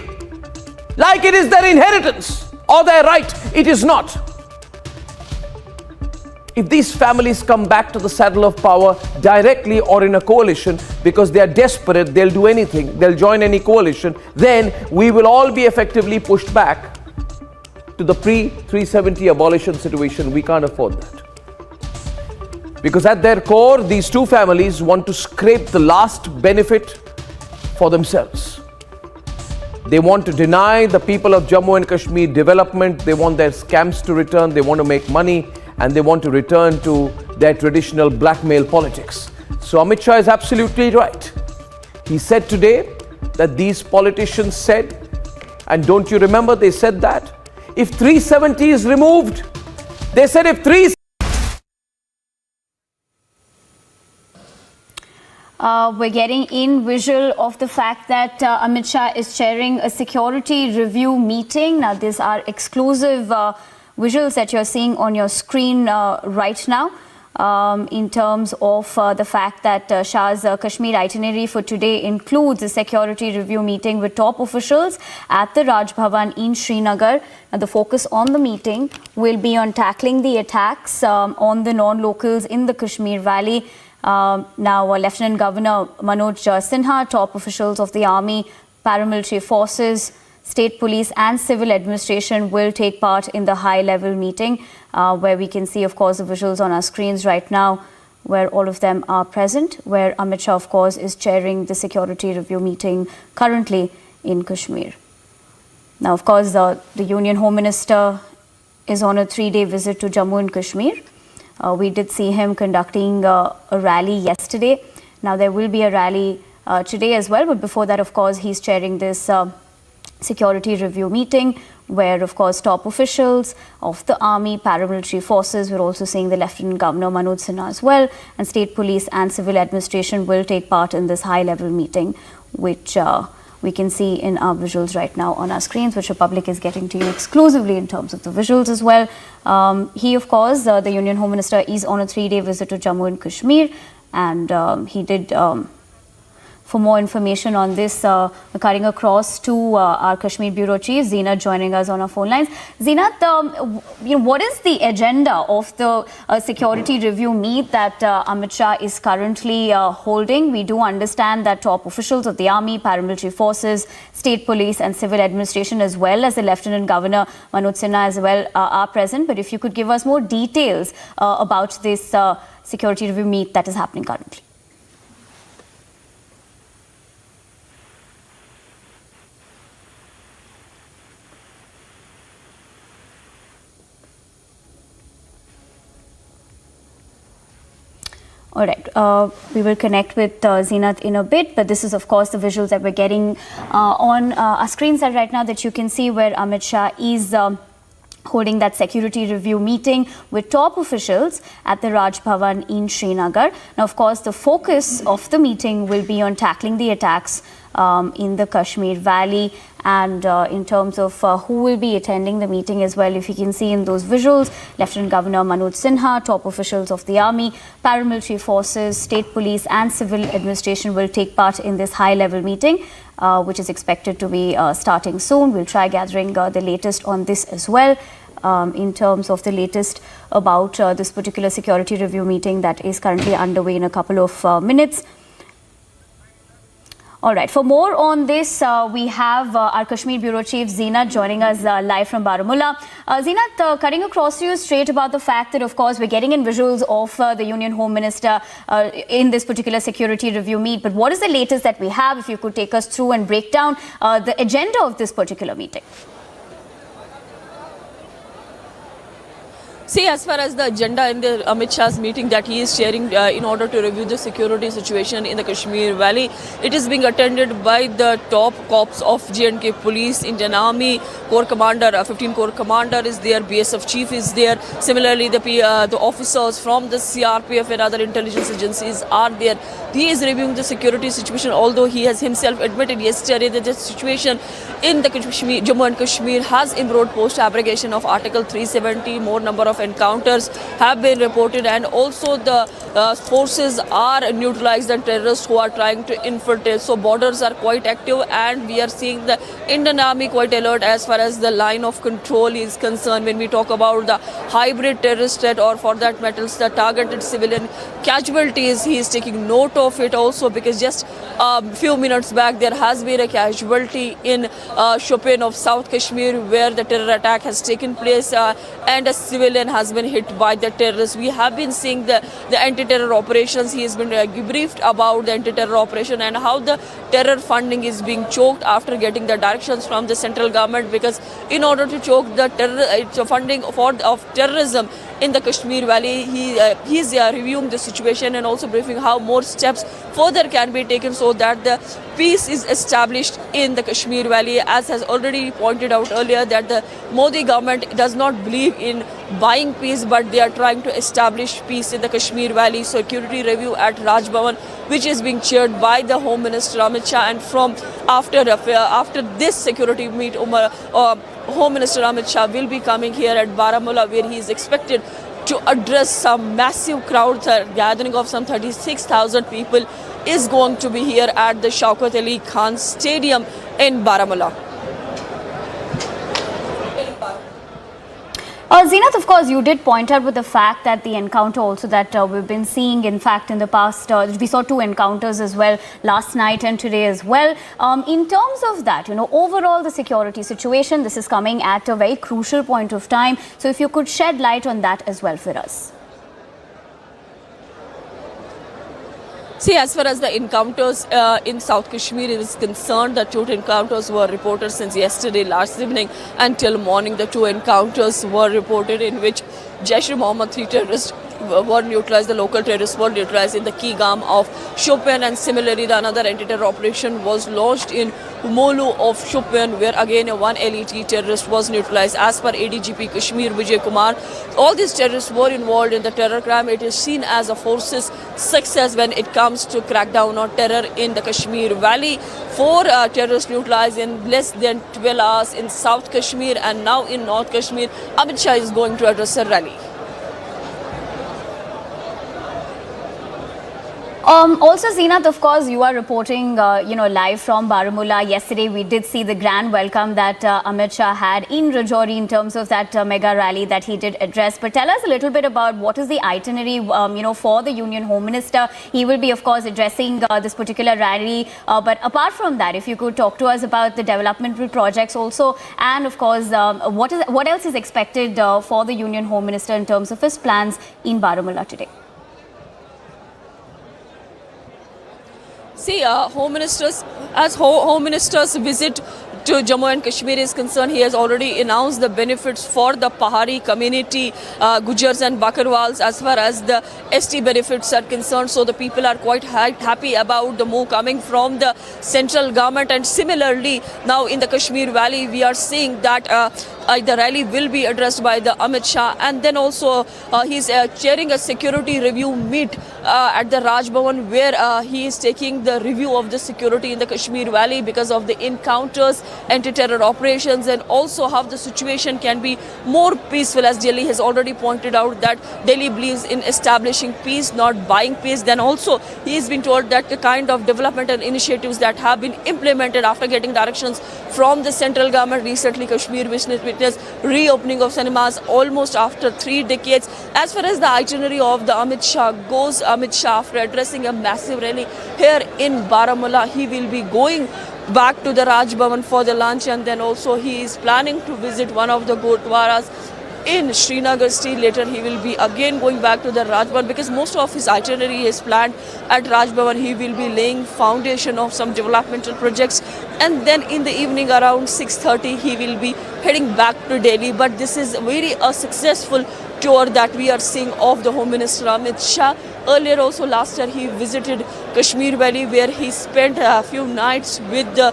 like it is their inheritance or their right. It is not. If these families come back to the saddle of power directly or in a coalition because they are desperate, they'll do anything, they'll join any coalition, then we will all be effectively pushed back to the pre-370 abolition situation. We can't afford that. Because at their core, these 2 families want to scrape the last benefit for themselves. They want to deny the people of Jammu and Kashmir development. They want their scams to return. They want to make money. And they want to return to their traditional blackmail politics. So Amit Shah is absolutely right. He said today that these politicians said, and don't you remember they said that? If 370 is removed, they said if 3... We're getting in visual of the fact that Amit Shah is chairing a security review meeting. Now, these are exclusive visuals that you're seeing on your screen right now in terms of the fact that Shah's Kashmir itinerary for today includes a security review meeting with top officials at the Raj Bhavan in Srinagar. Now, the focus on the meeting will be on tackling the attacks on the non-locals in the Kashmir Valley. Now, Lieutenant Governor Manoj Sinha, top officials of the army, paramilitary forces, state police and civil administration will take part in the high-level meeting where we can see, of course, the visuals on our screens right now where all of them are present, where Amit Shah, of course, is chairing the security review meeting currently in Kashmir. Now, of course, the Union Home Minister is on a 3-day visit to Jammu and Kashmir. We did see him conducting a rally yesterday. Now, there will be a rally today as well. But before that, of course, he's chairing this security review meeting where, of course, top officials of the army, paramilitary forces, we're also seeing the Lieutenant Governor Manoj Sinha as well, and state police and civil administration will take part in this high-level meeting, which we can see in our visuals right now on our screens, which Republic is getting to you exclusively in terms of the visuals as well. He, of course, the Union Home Minister, is on a 3-day visit to Jammu and Kashmir, and he did... For more information on this, we're cutting across to our Kashmir Bureau Chief, Zeenat, joining us on our phone lines. Zeenat, what is the agenda of the security review meet that Amit Shah is currently holding? We do understand that top officials of the army, paramilitary forces, state police and civil administration, as well as the Lieutenant Governor Manoj Sinha as well, are present. But if you could give us more details about this security review meet that is happening currently. All right, we will connect with Zeenat in a bit, but this is, of course, the visuals that we're getting on our screens right now, that you can see where Amit Shah is holding that security review meeting with top officials at the Raj Bhavan in Srinagar. Now, of course, the focus of the meeting will be on tackling the attacks in the Kashmir Valley, and in terms of who will be attending the meeting as well. If you can see in those visuals, Lieutenant Governor Manoj Sinha, top officials of the army, paramilitary forces, state police and civil administration will take part in this high-level meeting, which is expected to be starting soon. We'll try gathering the latest on this as well. In terms of the latest about this particular security review meeting that is currently underway in a couple of minutes. All right, for more on this, we have our Kashmir Bureau Chief Zeenat joining us live from Baramulla. Zeenat, cutting across to you straight about the fact that, of course, we're getting in visuals of the Union Home Minister in this particular security review meet. But what is the latest that we have? If you could take us through and break down the agenda of this particular meeting. See, as far as the agenda in the Amit Shah's meeting that he is sharing in order to review the security situation in the Kashmir Valley, it is being attended by the top corps of J&K Police, Indian Army, Corps Commander, 15 Corps Commander is there, BSF Chief is there. Similarly, the officers from the CRPF and other intelligence agencies are there. He is reviewing the security situation, although he has himself admitted yesterday that the situation in the Jammu and Kashmir has improved post-abrogation of Article 370. More number of encounters have been reported, and also the forces are neutralized the terrorists who are trying to infiltrate. So borders are quite active, and we are seeing the Indian Army quite alert as far as the line of control is concerned. When we talk about the hybrid terrorist threat, or for that matter the targeted civilian casualties, he is taking note of it also, because just a few minutes back there has been a casualty in Shopian of South Kashmir, where the terror attack has taken place and a civilian has been hit by the terrorists. We have been seeing the anti-terror operations. He has been briefed about the anti-terror operation and how the terror funding is being choked after getting the directions from the central government, because in order to choke the funding of terrorism in the Kashmir Valley, he is reviewing the situation and also briefing how more steps further can be taken so that the peace is established in the Kashmir Valley. As has already pointed out earlier, that the Modi government does not believe in buying peace, but they are trying to establish peace in the Kashmir Valley. Security review at Raj Bhavan, which is being chaired by the Home Minister Amit Shah, and from after this security meet, Home Minister Amit Shah will be coming here at Baramulla, where he is expected to address some massive crowds. A gathering of some 36,000 people is going to be here at the Shaukat Ali Khan Stadium in Baramulla. Zeenat, of course, you did point out with the fact that the encounter also that we've been seeing, in fact, in the past, we saw 2 encounters as well last night and today as well. In terms of that, overall the security situation, this is coming at a very crucial point of time. So if you could shed light on that as well for us. See, as far as the encounters in South Kashmir is concerned, the 2 encounters were reported since yesterday, last evening, until morning. The 2 encounters were reported in which Jaish-e-Mohammed 3 terrorists were neutralized, the local terrorists were neutralized in the key gam of Shopian, and similarly the another anti-terror operation was launched in Molu of Shopian, where again a one LET terrorist was neutralized. As per ADGP Kashmir Vijay Kumar, all these terrorists were involved in the terror crime. It is seen as a force's success when it comes to crack down on terror in the Kashmir Valley. 4 terrorists neutralized in less than 12 hours in South Kashmir, and now in North Kashmir, Amit Shah is going to address a rally. Also, Zeenat, of course, you are reporting, live from Baramulla. Yesterday, we did see the grand welcome that Amit Shah had in Rajouri in terms of that mega rally that he did address. But tell us a little bit about what is the itinerary, for the Union Home Minister. He will be, of course, addressing this particular rally. But apart from that, if you could talk to us about the developmental projects also, and of course, what else is expected for the Union Home Minister in terms of his plans in Baramulla today? See, Home Minister's visit to Jammu and Kashmir is concerned, he has already announced the benefits for the Pahari community, Gujars and Bakarwals, as far as the ST benefits are concerned. So the people are quite happy about the move coming from the central government. And similarly, now in the Kashmir Valley, we are seeing that the rally will be addressed by the Amit Shah, and then also he's chairing a security review meet at the Raj Bhavan, where he is taking the review of the security in the Kashmir Valley because of the encounters, anti-terror operations, and also how the situation can be more peaceful, as Delhi has already pointed out that Delhi believes in establishing peace, not buying peace. Then also he has been told that the kind of developmental initiatives that have been implemented after getting directions from the central government. Recently, Kashmir witnessed reopening of cinemas almost after 3 decades. As far as the itinerary of the Amit Shah goes, Amit Shah, after addressing a massive rally here in Baramulla, he will be going back to the Raj Bhavan for the lunch, and then also he is planning to visit one of the Gurdwaras in Srinagar. Still later he will be again going back to the Raj Bhavan, because most of his itinerary is planned at Raj Bhavan. He will be laying foundation of some developmental projects, and then in the evening around 6:30 he will be heading back to Delhi. But this is very a successful tour that we are seeing of the Home Minister Amit Shah. Earlier also last year he visited Kashmir Valley, where he spent a few nights with the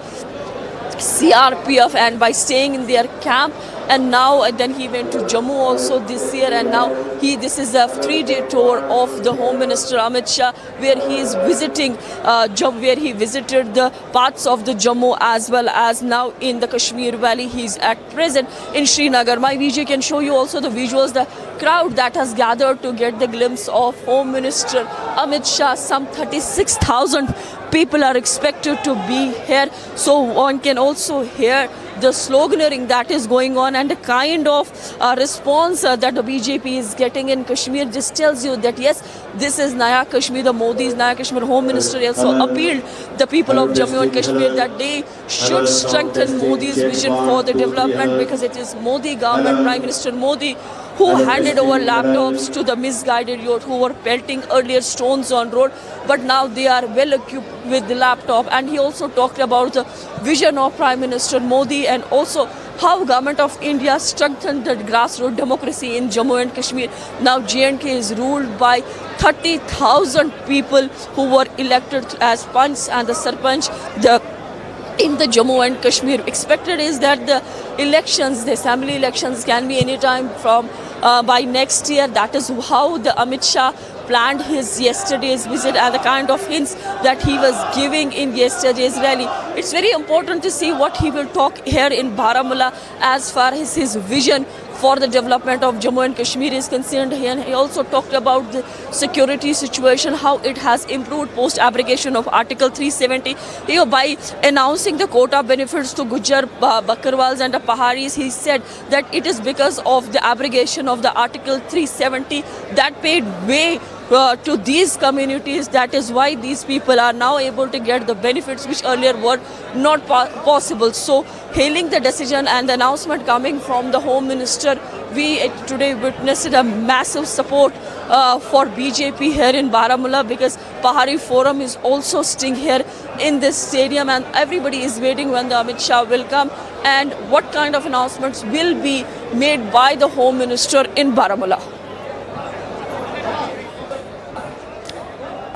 CRPF and by staying in their camp. And now then he went to Jammu also this year, and now this is a 3-day tour of the Home Minister Amit Shah, where he is visiting where he visited the parts of the Jammu as well as now in the Kashmir Valley. He's at present in Srinagar. My VJ can show you also the visuals, the crowd that has gathered to get the glimpse of Home Minister Amit Shah. Some 36,000 people are expected to be here, so one can also hear the sloganeering that is going on, and the kind of response that the BJP is getting in Kashmir just tells you that yes, this is Naya Kashmir. The Modi's Naya Kashmir Home Minister also appealed the people of Jammu and Kashmir that they should strengthen Modi's vision for the development, because it is Modi government, Prime Minister Modi, who handed over laptops to the misguided youth who were pelting earlier stones on road, but now they are well equipped with the laptop. And he also talked about the vision of Prime Minister Modi, and also how government of India strengthened the grassroots democracy in Jammu and Kashmir. Now J&K is ruled by 30,000 people who were elected as Panch and the Sarpanch. In the Jammu and Kashmir, expected is that the elections, the assembly elections, can be any time from by next year. That is how the Amit Shah planned his yesterday's visit and the kind of hints that he was giving in yesterday's rally. It's very important to see what he will talk here in Baramulla as far as his vision for the development of Jammu and Kashmir is concerned. And he also talked about the security situation, how it has improved post abrogation of Article 370. By announcing the quota benefits to Gujar, Bakarwals and the Paharis, he said that it is because of the abrogation of the Article 370 that paid way to these communities. That is why these people are now able to get the benefits which earlier were not possible. So hailing the decision and the announcement coming from the Home Minister, we today witnessed a massive support for BJP here in Baramulla, because Pahari Forum is also staying here in this stadium, and everybody is waiting when the Amit Shah will come and what kind of announcements will be made by the Home Minister in Baramulla.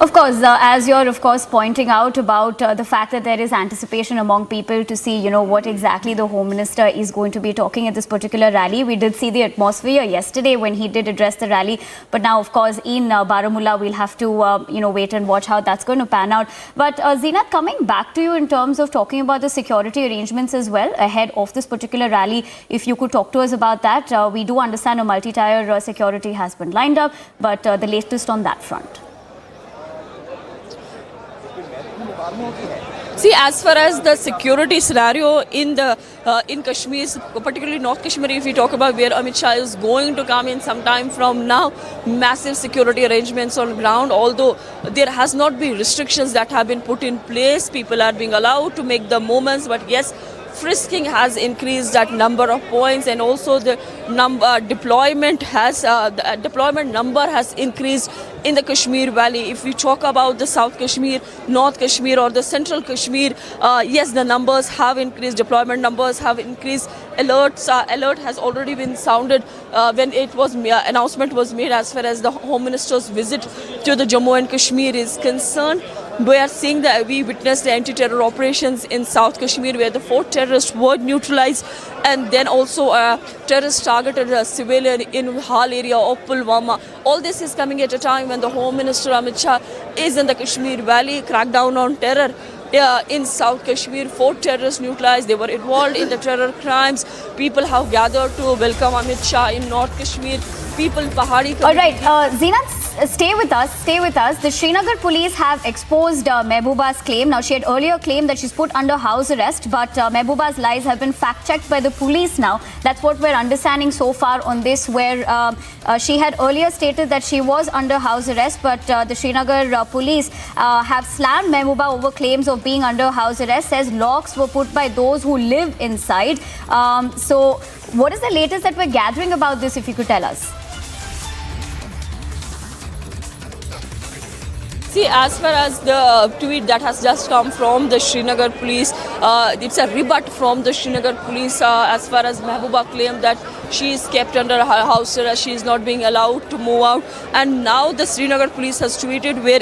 Of course, as you're of course pointing out about the fact that there is anticipation among people to see, what exactly the Home Minister is going to be talking at this particular rally. We did see the atmosphere yesterday when he did address the rally, but now of course in Baramulla we'll have to, wait and watch how that's going to pan out. But Zeenat, coming back to you in terms of talking about the security arrangements as well ahead of this particular rally, if you could talk to us about that. We do understand a multi-tier security has been lined up, but the latest on that front. See, as far as the security scenario in Kashmir, particularly North Kashmir, if we talk about where Amit Shah is going to come in sometime from now, massive security arrangements on ground. Although there has not been restrictions that have been put in place, people are being allowed to make the movements. But yes, frisking has increased that number of points, and also the deployment number has increased in the Kashmir Valley. If we talk about the South Kashmir, North Kashmir or the Central Kashmir, yes, the numbers have increased, deployment numbers have increased. Alert has already been sounded when it was announcement was made as far as the Home Minister's visit to the Jammu and Kashmir is concerned. We witnessed the anti-terror operations in South Kashmir where the 4 terrorists were neutralized, and then also terrorists targeted a civilian in Hal area of Pulwama. All this is coming at a time when the Home Minister Amit Shah is in the Kashmir Valley. Crackdown on terror in South Kashmir, 4 terrorists neutralized. They were involved in the terror crimes. People have gathered to welcome Amit Shah in North Kashmir. People, Pahari. All right, Zeenat, stay with us. The Srinagar police have exposed Mehbooba's claim. Now, she had earlier claimed that she's put under house arrest, but Mehbooba's lies have been fact-checked by the police now. That's what we're understanding so far on this, where she had earlier stated that she was under house arrest, but the Srinagar police have slammed Mehbooba over claims of being under house arrest, says locks were put by those who live inside. So what is the latest that we're gathering about this, if you could tell us? See, as far as the tweet that has just come from the Srinagar police, it's a rebut from the Srinagar police as far as Mehbooba claimed that she is kept under her house arrest, she is not being allowed to move out. And now the Srinagar police has tweeted where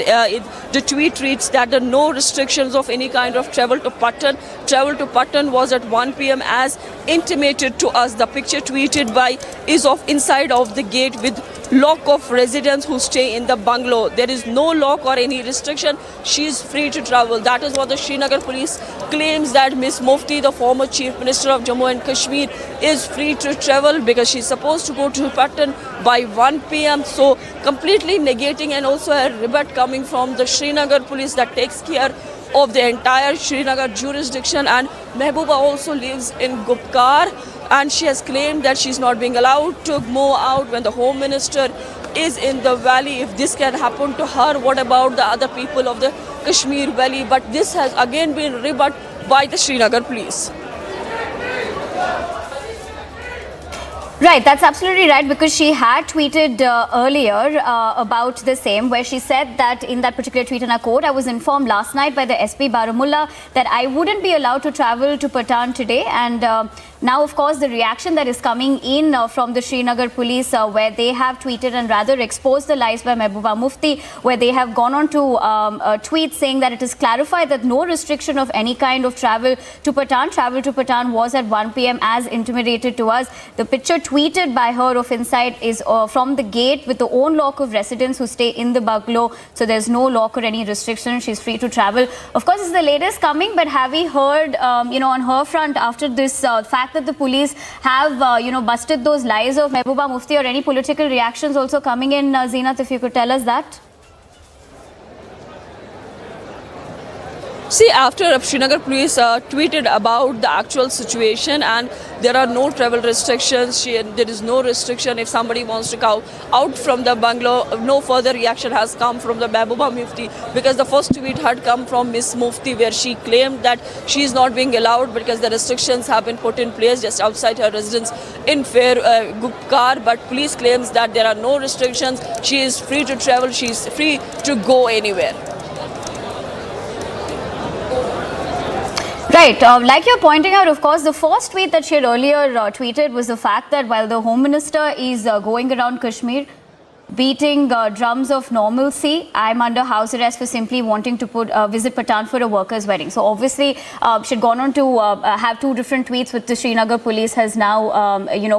the tweet reads that there are no restrictions of any kind of travel to Patan. Travel to Patan was at 1 p.m. as intimated to us. The picture tweeted by is of inside of the gate with lock of residents who stay in the bungalow. There is no lock or any restriction. She is free to travel. That is what the Srinagar police claims, that Miss Mufti, the former Chief Minister of Jammu and Kashmir, is free to travel because she's supposed to go to Patan by 1 p.m. So completely negating, and also a rebut coming from the Srinagar police that takes care of the entire Srinagar jurisdiction. And Mehbooba also lives in Gupkar, and she has claimed that she's not being allowed to move out when the Home Minister is in the valley. If this can happen to her, what about the other people of the Kashmir Valley? But this has again been rebutted by the Srinagar police. Right, that's absolutely right, because she had tweeted earlier about the same, where she said that in that particular tweet, and I quote, "I was informed last night by the SP Baramulla that I wouldn't be allowed to travel to Patan today." And now, of course, the reaction that is coming in from the Srinagar police, where they have tweeted and rather exposed the lies by Mehbooba Mufti, where they have gone on to tweet saying that it is clarified that no restriction of any kind of travel to Patan. Travel to Patan was at 1 p.m. as intimidated to us. The picture tweeted by her of inside is from the gate with the own lock of residents who stay in the bungalow. So there's no lock or any restriction. She's free to travel. Of course, it's the latest coming, but have we heard, on her front after this fact that the police have, busted those lies of Mehbooba Mufti, or any political reactions also coming in, Zeenat, if you could tell us that? See, after Srinagar police tweeted about the actual situation, and there are no travel restrictions, there is no restriction if somebody wants to go out from the bungalow. No further reaction has come from the Mehbooba Mufti, because the first tweet had come from Miss Mufti, where she claimed that she is not being allowed because the restrictions have been put in place just outside her residence in Gupkar. But police claims that there are no restrictions. She is free to travel. She is free to go anywhere. Right, like you're pointing out, of course, the first tweet that she had earlier tweeted was the fact that while the Home Minister is going around Kashmir, beating drums of normalcy. I'm under house arrest for simply wanting to visit Patan for a worker's wedding. So obviously, she'd gone on to have two different tweets, which the Srinagar police has now,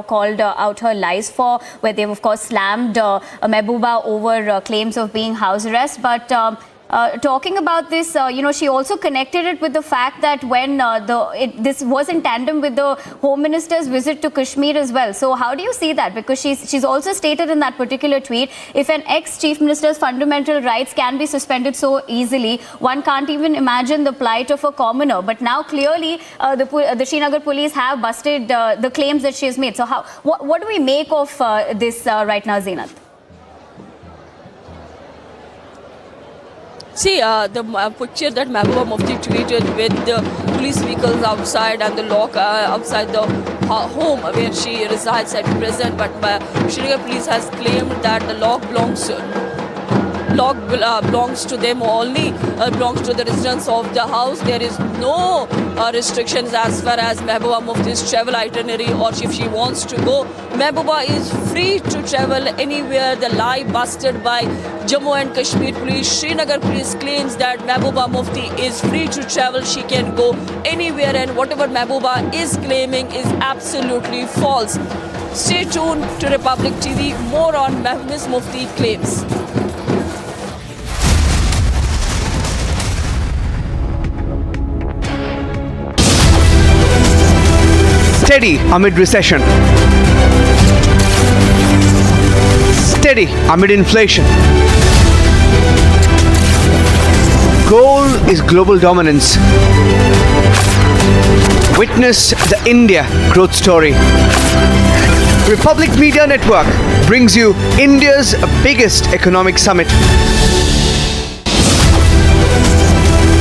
called out her lies for, where they've of course slammed Mehbooba over claims of being house arrest. But talking about this, she also connected it with the fact that when this was in tandem with the Home Minister's visit to Kashmir as well. So how do you see that? Because she's also stated in that particular tweet, if an ex-Chief Minister's fundamental rights can be suspended so easily, one can't even imagine the plight of a commoner. But now clearly the Srinagar police have busted the claims that she has made. So what do we make of this right now, Zeenat? See, the picture that Mehbooba Mufti tweeted with the police vehicles outside and the lock outside the home where she resides at present, but Srinagar police has claimed that the lock belongs to them only, belongs to the residents of the house. There is no restrictions as far as Mehbooba Mufti's travel itinerary, or if she wants to go. Mehbooba is free to travel anywhere. The lie busted by Jammu and Kashmir police. Srinagar police claims that Mehbooba Mufti is free to travel. She can go anywhere, and whatever Mehbooba is claiming is absolutely false. Stay tuned to Republic TV. More on Ms. Mufti claims. Steady amid recession. Steady amid inflation. Goal is global dominance. Witness the India growth story. Republic Media Network brings you India's biggest economic summit.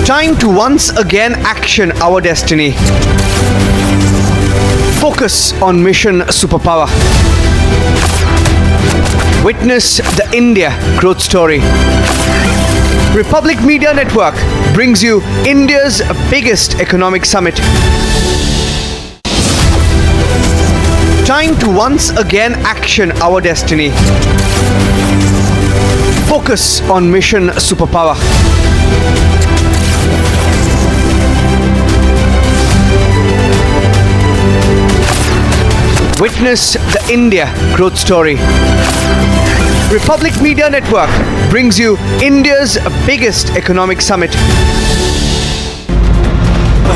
Time to once again action our destiny. Focus on mission superpower. Witness the India growth story. Republic Media Network brings you India's biggest economic summit. Time to once again action our destiny. Focus on mission superpower. Witness the India growth story. Republic Media Network brings you India's biggest economic summit.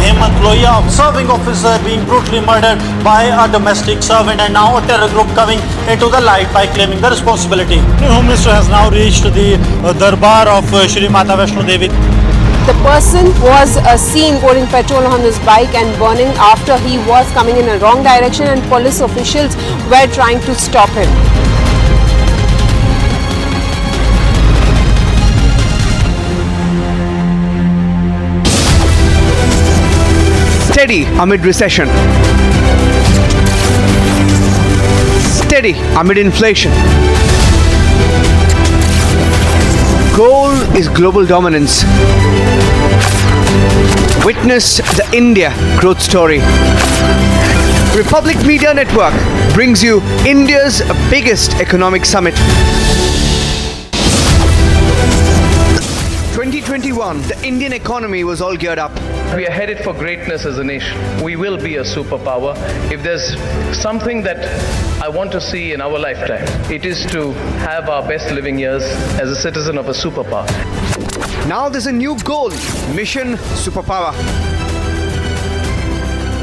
Hemant Lohia, serving officer, being brutally murdered by a domestic servant, and now a terror group coming into the light by claiming the responsibility. The Home Minister has now reached the Darbar of Shri Mata Vaishno Devi. The person was seen pouring petrol on his bike and burning after he was coming in a wrong direction, and police officials were trying to stop him. Steady amid recession. Steady amid inflation. Goal is global dominance. Witness the India growth story. Republic Media Network brings you India's biggest economic summit. 2021, the Indian economy was all geared up. We are headed for greatness as a nation. We will be a superpower. If there's something that I want to see in our lifetime, it is to have our best living years as a citizen of a superpower. Now there's a new goal, mission superpower.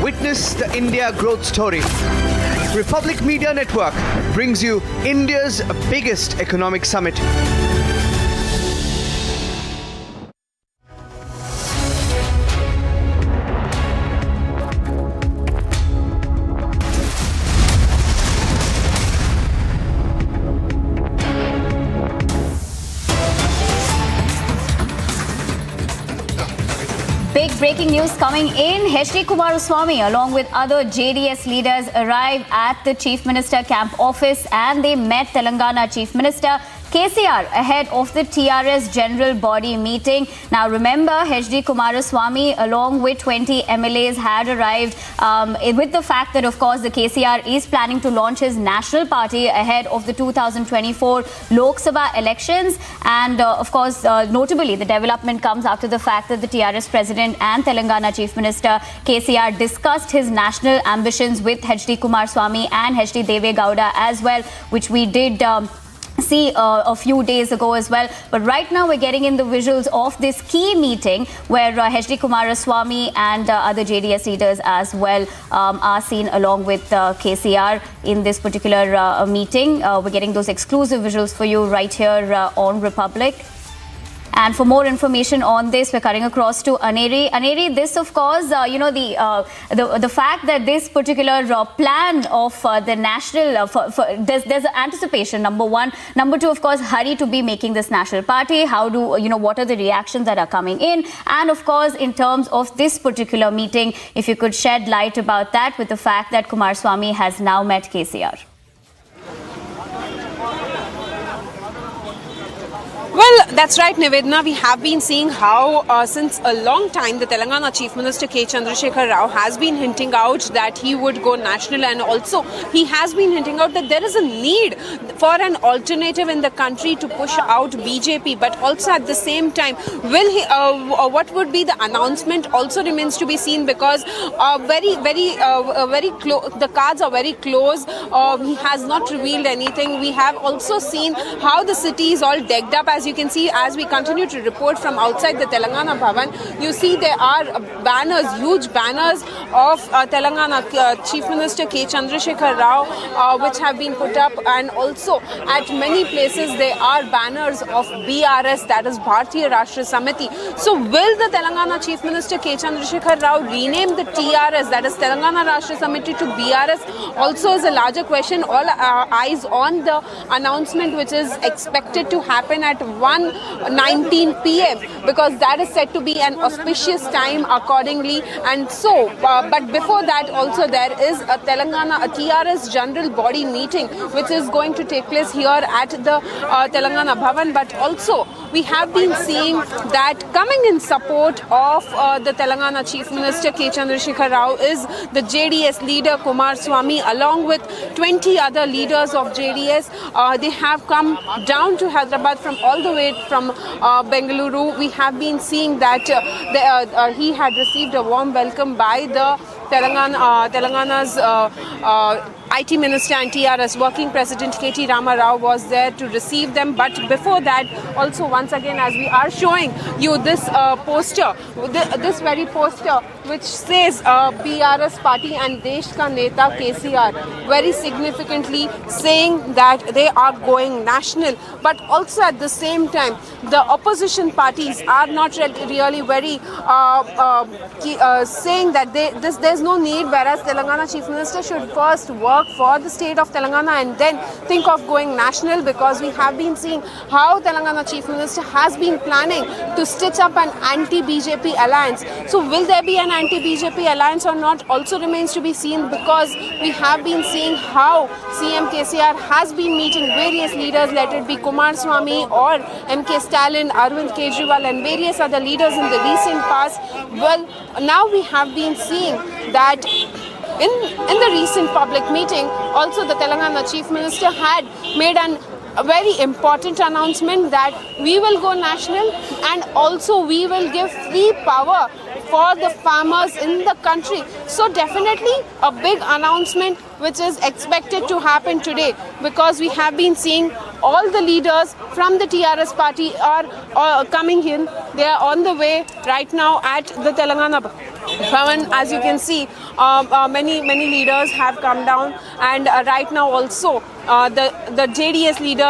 Witness the India growth story. Republic Media Network brings you India's biggest economic summit. Big breaking news coming in. H.D. Kumaraswamy, along with other JDS leaders, arrived at the Chief Minister camp office and they met Telangana Chief Minister KCR ahead of the TRS General Body meeting. Now remember, HD Kumaraswamy along with 20 MLAs had arrived with the fact that of course the KCR is planning to launch his national party ahead of the 2024 Lok Sabha elections, and of course notably the development comes after the fact that the TRS President and Telangana Chief Minister KCR discussed his national ambitions with HD Kumaraswamy and HD Deve Gowda as well, which we did see a few days ago as well. But right now we're getting in the visuals of this key meeting where HD Kumaraswamy and other JDS leaders as well are seen along with KCR in this particular meeting. We're getting those exclusive visuals for you right here on Republic. And for more information on this, we're cutting across to Aneri. Aneri, this, of course, the fact that this particular plan of the national, there's anticipation, number one. Number two, of course, hurry to be making this national party. How do, what are the reactions that are coming in? And, of course, in terms of this particular meeting, if you could shed light about that with the fact that Kumaraswamy has now met KCR. Well, that's right, Nivedana. We have been seeing how since a long time the Telangana Chief Minister K. Chandrasekhar Rao has been hinting out that he would go national, and also he has been hinting out that there is a need for an alternative in the country to push out BJP. But also at the same time, will he? What would be the announcement also remains to be seen, because very close. The cards are very close. He has not revealed anything. We have also seen how the city is all decked up. As you can see, as we continue to report from outside the Telangana Bhavan, you see there are banners, huge banners of Telangana Chief Minister K. Chandrasekhar Rao, which have been put up, and also at many places there are banners of BRS, that is Bharatiya Rashtra Samiti. So will the Telangana Chief Minister K. Chandrasekhar Rao rename the TRS, that is Telangana Rashtra Samiti, to BRS? Also is a larger question. All eyes on the announcement which is expected to happen at 1:19 p.m. because that is said to be an auspicious time accordingly. And so, but before that also there is a TRS General Body meeting which is going to take place here at the Telangana Bhavan. But also we have been seeing that coming in support of the Telangana Chief Minister K. Chandrasekhar Rao is the JDS leader Kumaraswamy along with 20 other leaders of JDS. They have come down to Hyderabad from all the way from Bengaluru. We have been seeing that he had received a warm welcome by the Telangana's IT Minister and TRS Working President KT Rama Rao was there to receive them. But before that, also once again, as we are showing you this poster, this very poster which says BRS Party and Desh Ka Neta KCR, very significantly saying that they are going national. But also at the same time, the opposition parties are not really very saying that there's no need, whereas Telangana Chief Minister should first work for the state of Telangana and then think of going national, because we have been seeing how Telangana Chief Minister has been planning to stitch up an anti-BJP alliance. So will there be an anti-BJP alliance or not also remains to be seen, because we have been seeing how CM KCR has been meeting various leaders, let it be Kumaraswamy or MK Stalin, Arvind Kejriwal and various other leaders in the recent past. Well, now we have been seeing that in the recent public meeting, also the Telangana Chief Minister had made a very important announcement that we will go national and also we will give free power for the farmers in the country. So definitely a big announcement which is expected to happen today, because we have been seeing all the leaders from the TRS party are coming in. They are on the way right now at the Telangana Bhavan. As you can see, many leaders have come down, and right now also the JDS leaders